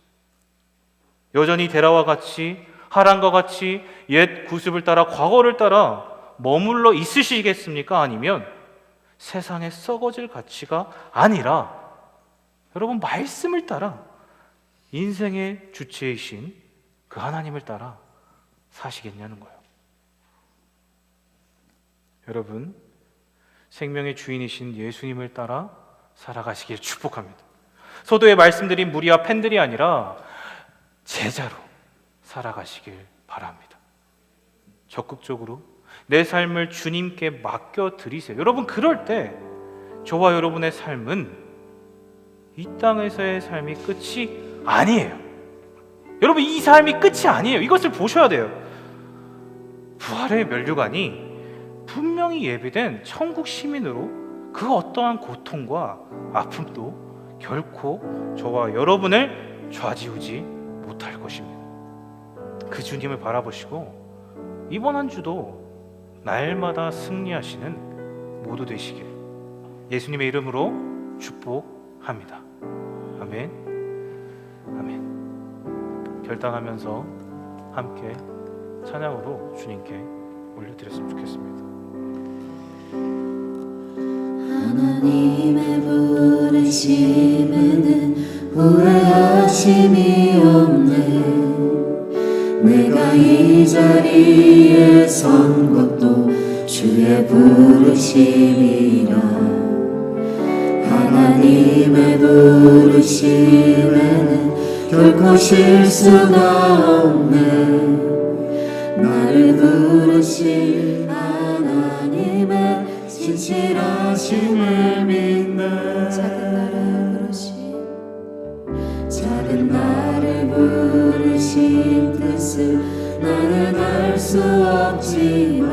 여전히 데라와 같이, 하란과 같이 옛 구습을 따라, 과거를 따라 머물러 있으시겠습니까? 아니면 세상에 썩어질 가치가 아니라 여러분, 말씀을 따라 인생의 주체이신 그 하나님을 따라 사시겠냐는 거예요. 여러분, 생명의 주인이신 예수님을 따라 살아가시길 축복합니다. 서도에 말씀드린 무리와 팬들이 아니라 제자로 살아가시길 바랍니다. 적극적으로 내 삶을 주님께 맡겨드리세요. 여러분, 그럴 때 저와 여러분의 삶은 이 땅에서의 삶이 끝이 아니에요. 여러분, 이 삶이 끝이 아니에요. 이것을 보셔야 돼요. 부활의 면류관이 분명히 예비된 천국 시민으로 그 어떠한 고통과 아픔도 결코 저와 여러분을 좌지우지 못할 것입니다. 그 주님을 바라보시고 이번 한 주도 날마다 승리하시는 모두 되시길 예수님의 이름으로 축복합니다. 아멘. 아멘. 결단하면서 함께 찬양으로 주님께 올려드렸으면 좋겠습니다. 하나님의 부르심에는 후회하심이 없네. 내가 이 자리에 선 것도 주의 부르심이라. 하나님의 부르심에는 결코 실수가 없네. 나를 부르신 하나님의 신실하심을 믿네. 작은 나를 부르신 뜻을 나는 알 수 없지만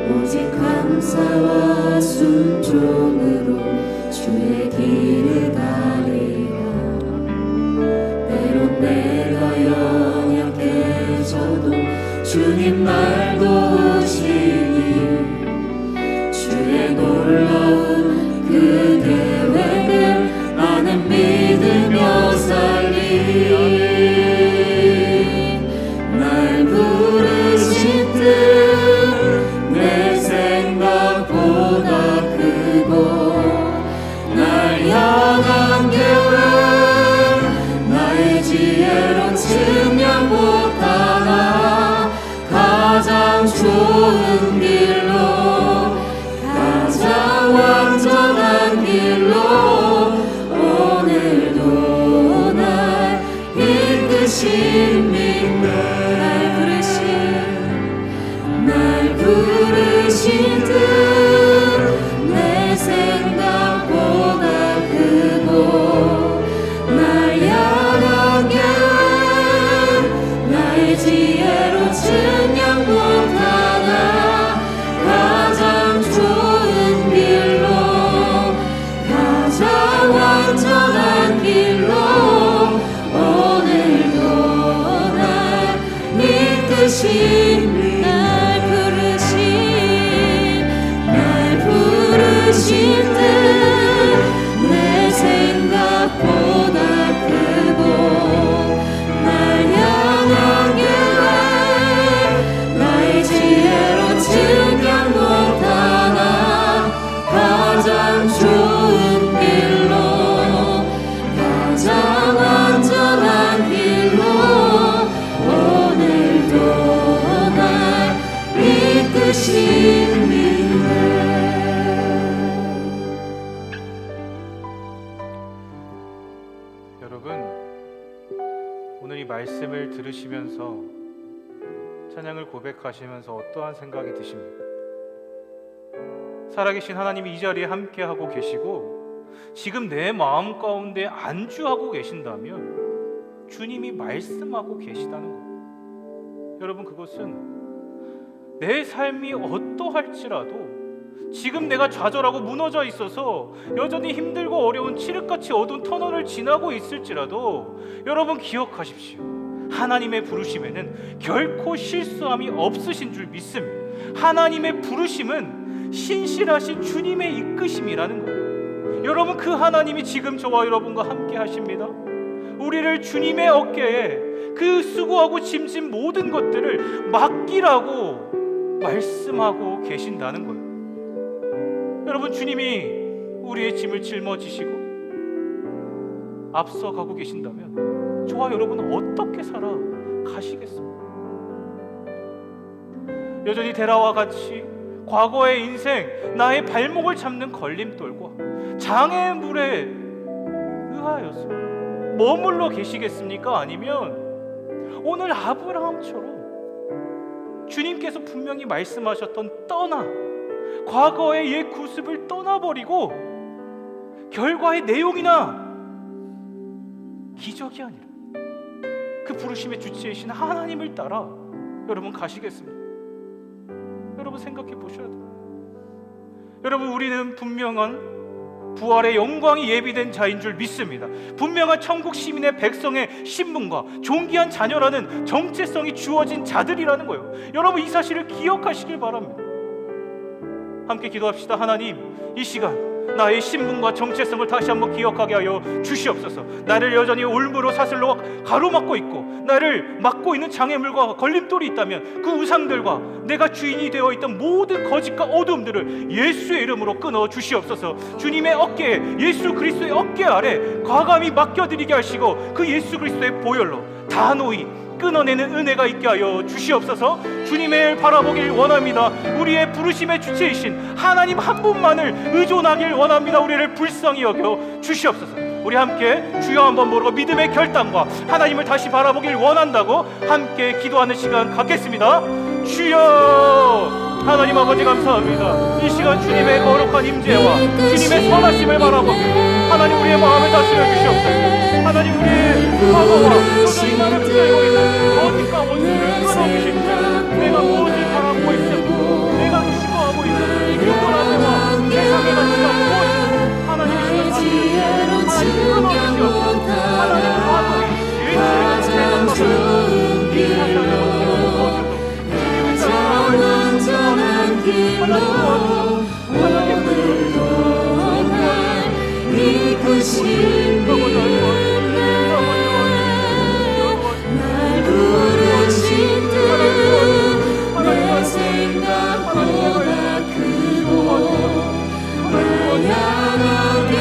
오직 감사와 순종으로 주의 길을 가리라. 때론 내가 연약해져도 주님 날 도우시니 주의 놀라운 그 계획을 나는 믿으며 살리. 날 부르신 뜻 내 생각보다 크고 날 향한 계획 나의 지혜로 증명 못하나 가장 좋은 길로 가장 완전한 길로 오늘도 날 이끄십니다. 날 부르신 뜻 내 생각보다 크고 날 향한 계획 나의 지혜로 증명 못하나 가장 좋은 길로 가장 완전한 길로 오늘도 날 이끄십니다. 부르신 뜻 내 생각보다 크고 날 향한 계획 나의 지혜로 증명 못하나 가장 좋은 길로 가장 완전한 길로 오늘도 날 이끄십니다. 여러분, 오늘 이 말씀을 들으시면서 찬양을 고백하시면서 어떠한 생각이 드십니까? 살아계신 하나님이 이 자리에 함께하고 계시고 지금 내 마음 가운데 안주하고 계신다면 주님이 말씀하고 계시다는 거예요. 여러분, 그것은 내 삶이 어떠할지라도 지금 내가 좌절하고 무너져 있어서 여전히 힘들고 어려운 칠흑같이 어두운 터널을 지나고 있을지라도 여러분 기억하십시오. 하나님의 부르심에는 결코 실수함이 없으신 줄 믿습니다. 하나님의 부르심은 신실하신 주님의 이끄심이라는 거예요. 여러분, 그 하나님이 지금 저와 여러분과 함께 하십니다. 우리를 주님의 어깨에 그 수고하고 짐진 모든 것들을 맡기라고 말씀하고 계신다는 거예요. 여러분, 주님이 우리의 짐을 짊어지시고 앞서가고 계신다면 저와 여러분은 어떻게 살아가시겠습니까? 여전히 데라와 같이 과거의 인생, 나의 발목을 잡는 걸림돌과 장애물에 의하여서 머물러 계시겠습니까? 아니면 오늘 아브라함처럼 주님께서 분명히 말씀하셨던 떠나, 과거의 옛 구습을 떠나버리고 결과의 내용이나 기적이 아니라 그 부르심의 주체이신 하나님을 따라 여러분 가시겠습니다. 여러분 생각해 보셔야 돼요. 여러분, 우리는 분명한 부활의 영광이 예비된 자인 줄 믿습니다. 분명한 천국 시민의 백성의 신분과 존귀한 자녀라는 정체성이 주어진 자들이라는 거예요. 여러분, 이 사실을 기억하시길 바랍니다. 함께 기도합시다. 하나님, 이 시간 나의 신분과 정체성을 다시 한번 기억하게 하여 주시옵소서. 나를 여전히 올무로 사슬로 가로막고 있고 나를 막고 있는 장애물과 걸림돌이 있다면 그 우상들과 내가 주인이 되어 있던 모든 거짓과 어두움들을 예수의 이름으로 끊어 주시옵소서. 주님의 어깨에, 예수 그리스도의 어깨 아래 과감히 맡겨드리게 하시고 그 예수 그리스도의 보혈로 단호히 끊어내는 은혜가 있게 하여 주시옵소서. 주님을 바라보길 원합니다. 우리의 부르심의 주체이신 하나님 한 분만을 의존하길 원합니다. 우리를 불쌍히 여겨 주시옵소서. 우리 함께 주여 한번 모르고 믿음의 결단과 하나님을 다시 바라보길 원한다고 함께 기도하는 시간 갖겠습니다. 주여 하나님 아버지 감사합니다. 이 시간 주님의 거룩한 임재와 주님의 선하심을 바라보며 하나님 우리의 마음을 다스려 주시옵소서. 하나님 우리의 과거와 또 이 마음을 붙들고 있는 거짓과 원수를 끊어주시고 내가 무엇을 바라고 있고 내가 추구하고 있는 유물함과 세상의 가치가 무엇인지 하나님이 시간 다스려 하나님 끊어주시옵소서. 하나님 과거의 일체의 세상과 이 사상을 완전한 길로 오늘 날 이끄신 빛 날 부르신 뜻내 생각보다 크고 날 향하게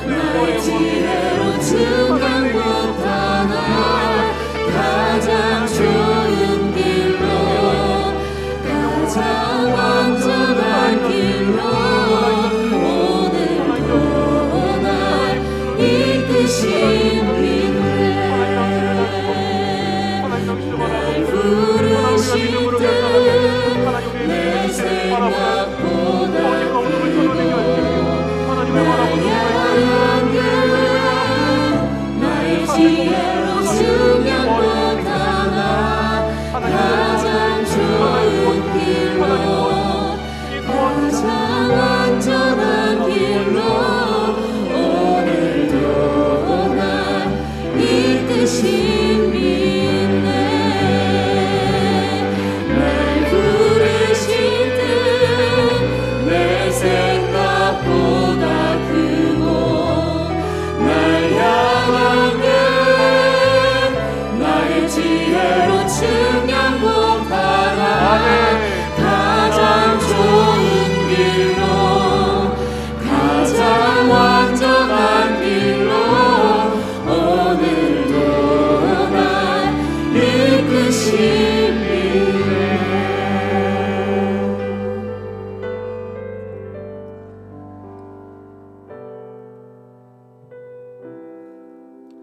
날 지혜로 증강 못하나 가장 좋은 길로 가장 완전한 길로 오늘도 날 이끄신 빛내 날 부르신 뜻내 생각보다 크고 날 향한 길 나의 지혜로 증명 못하나 가장 좋은 길로 가장 완전한 길로 오늘도 날 이끄신 빛내 날 부르신 뜻내 생각보다 크고 날 향한 길 나의 지혜로 증명 못하나 가장 좋은 길로 가장 완전한 길로 오늘도 날 이끄신 빛내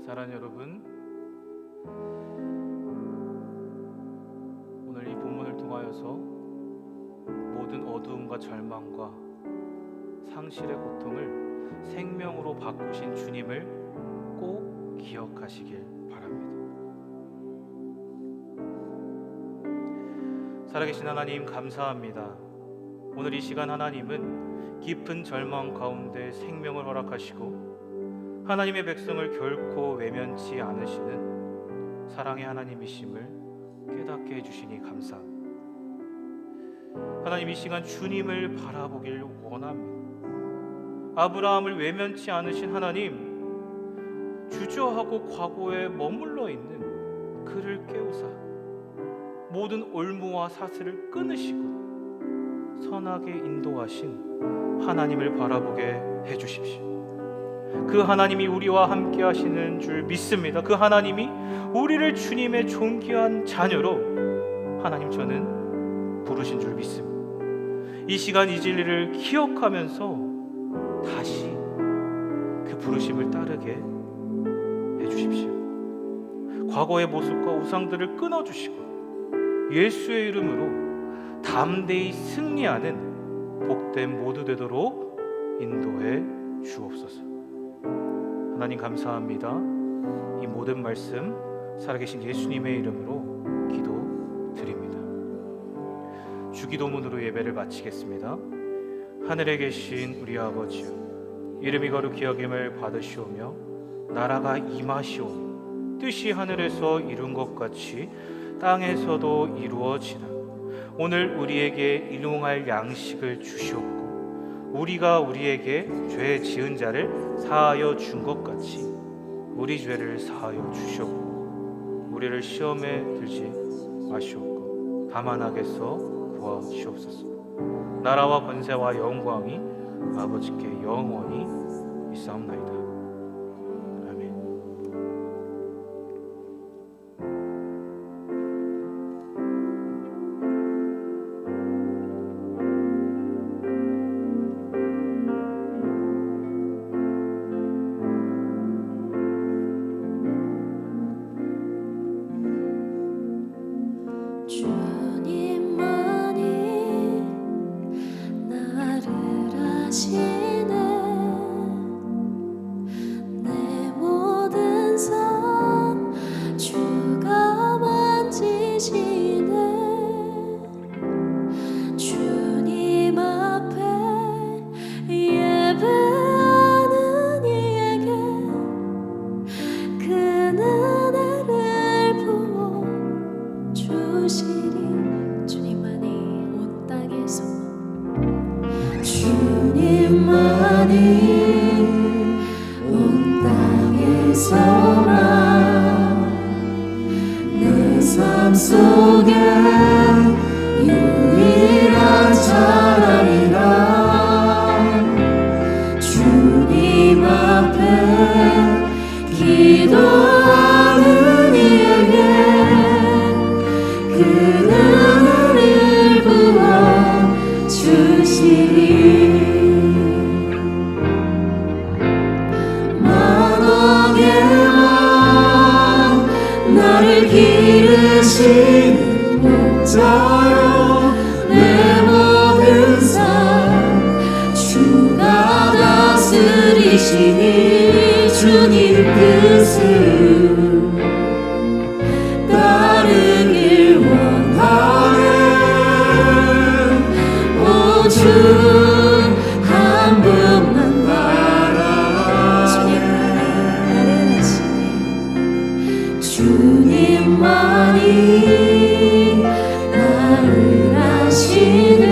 사랑하는 여러분, 오늘 이 본문을 통하여서 모든 어두움과 절망과 상실의 고통을 생명으로 바꾸신 주님을 꼭 기억하시길 바랍니다. 살아계신 하나님 감사합니다. 오늘 이 시간 하나님은 깊은 절망 가운데 생명을 허락하시고 하나님의 백성을 결코 외면치 않으시는 사랑의 하나님이심을 깨닫게 해주시니 감사합니다. 하나님 이 시간 주님을 바라보길 원합니다. 아브라함을 외면치 않으신 하나님, 주저하고 과거에 머물러 있는 그를 깨우사 모든 올무와 사슬을 끊으시고 선하게 인도하신 하나님을 바라보게 해주십시오. 그 하나님이 우리와 함께 하시는 줄 믿습니다. 그 하나님이 우리를 주님의 존귀한 자녀로 하나님 저는 부르신 줄 믿습니다. 이 시간 이 진리를 기억하면서 다시 그 부르심을 따르게 해주십시오. 과거의 모습과 우상들을 끊어주시고 예수의 이름으로 담대히 승리하는 복된 모두 되도록 인도해 주옵소서. 하나님 감사합니다. 이 모든 말씀 살아계신 예수님의 이름으로 기도드립니다. 주기도문으로 예배를 마치겠습니다. 하늘에 계신 우리 아버지여, 이름이 거룩히 여김을 받으시오며 나라가 임하시오며 뜻이 하늘에서 이룬 것 같이 땅에서도 이루어지나 오늘 우리에게 일용할 양식을 주시옵고 우리가 우리에게 죄 지은 자를 사하여 준 것 같이 우리 죄를 사하여 주시옵고 우리를 시험에 들지 마시옵고 다만 악에서 구하시옵소서. 나라와 권세와 영광이 아버지께 영원히 있사옵나이다. 아멘. 주님만 기르시는 목자여 내 모든 삶 주가 다스리시니 주님 뜻을 따르길 원하네 오주 한 분만 바라네 주님만이 나를 아시네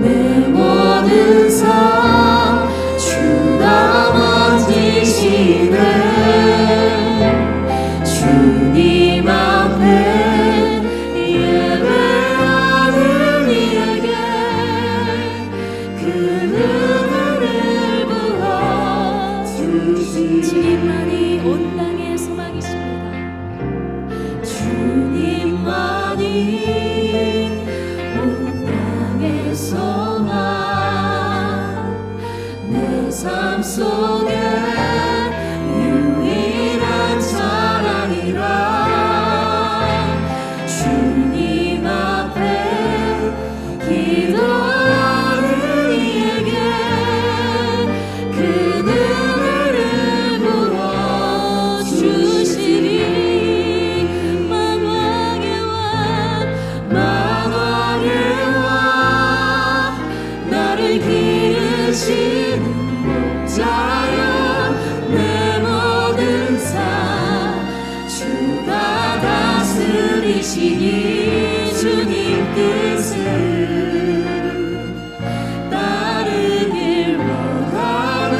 내 모든 삶 주가 만지시네 주님 앞에 예배하는 이에게 그 은혜를 부어주시니 주님만이 온 땅의 소망이십니다 주님만이 온 땅의 소망 내 삶 속에 유일한 사랑이라 주님 앞에 기도하는 이에게 그 은혜를 부어주시리 만왕의 왕 만왕의 왕 나를 기르시는 목자여 내 모든 삶 주가 다스리시니 주님 뜻을 따르길 원하네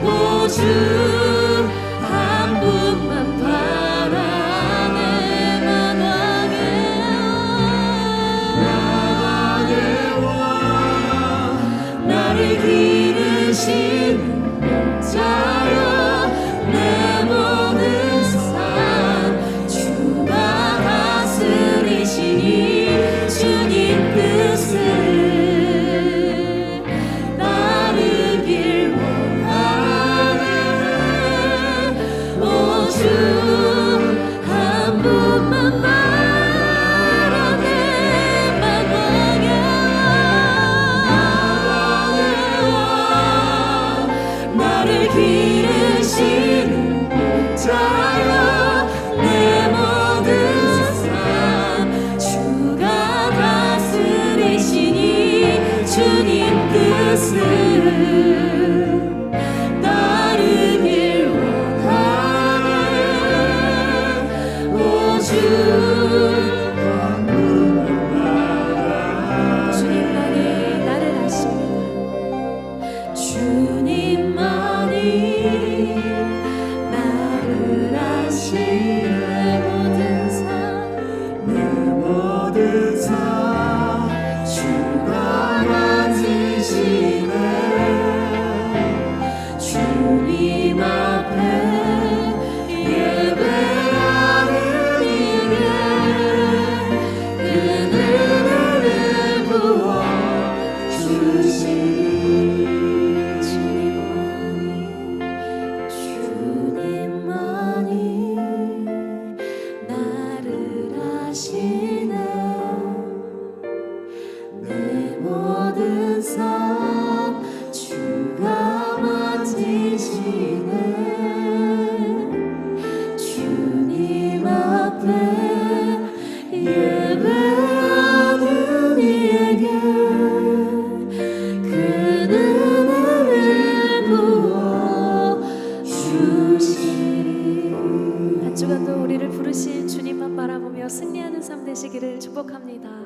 오주 한 분만 바라네 만왕의 왕 나를 기르시는 목자여 내 모든 삶 주가 다스리시니 주님 뜻을 따르길 원하네 오주 한 분만 바라네 만왕의 왕 나를 기르시는 목자여 내 모든 삶 주가 다스리시니 주님 뜻을 따르길 원하네 오주 주님만이 나를 아십니다 주님만이 나를 아시네 내 모든 삶 주가 만지시네 주님 앞에 예배하는 이에게 그 은혜를 부어주시니 주님만이 나를 아시네 내 모든 삶 주가 만지시네 주님 앞에 예배하는 이에게 그 은혜를 부어주시리 한 주간도 우리를 부르신 주님만 바라보며 승리하는 삶 되시기를 축복합니다.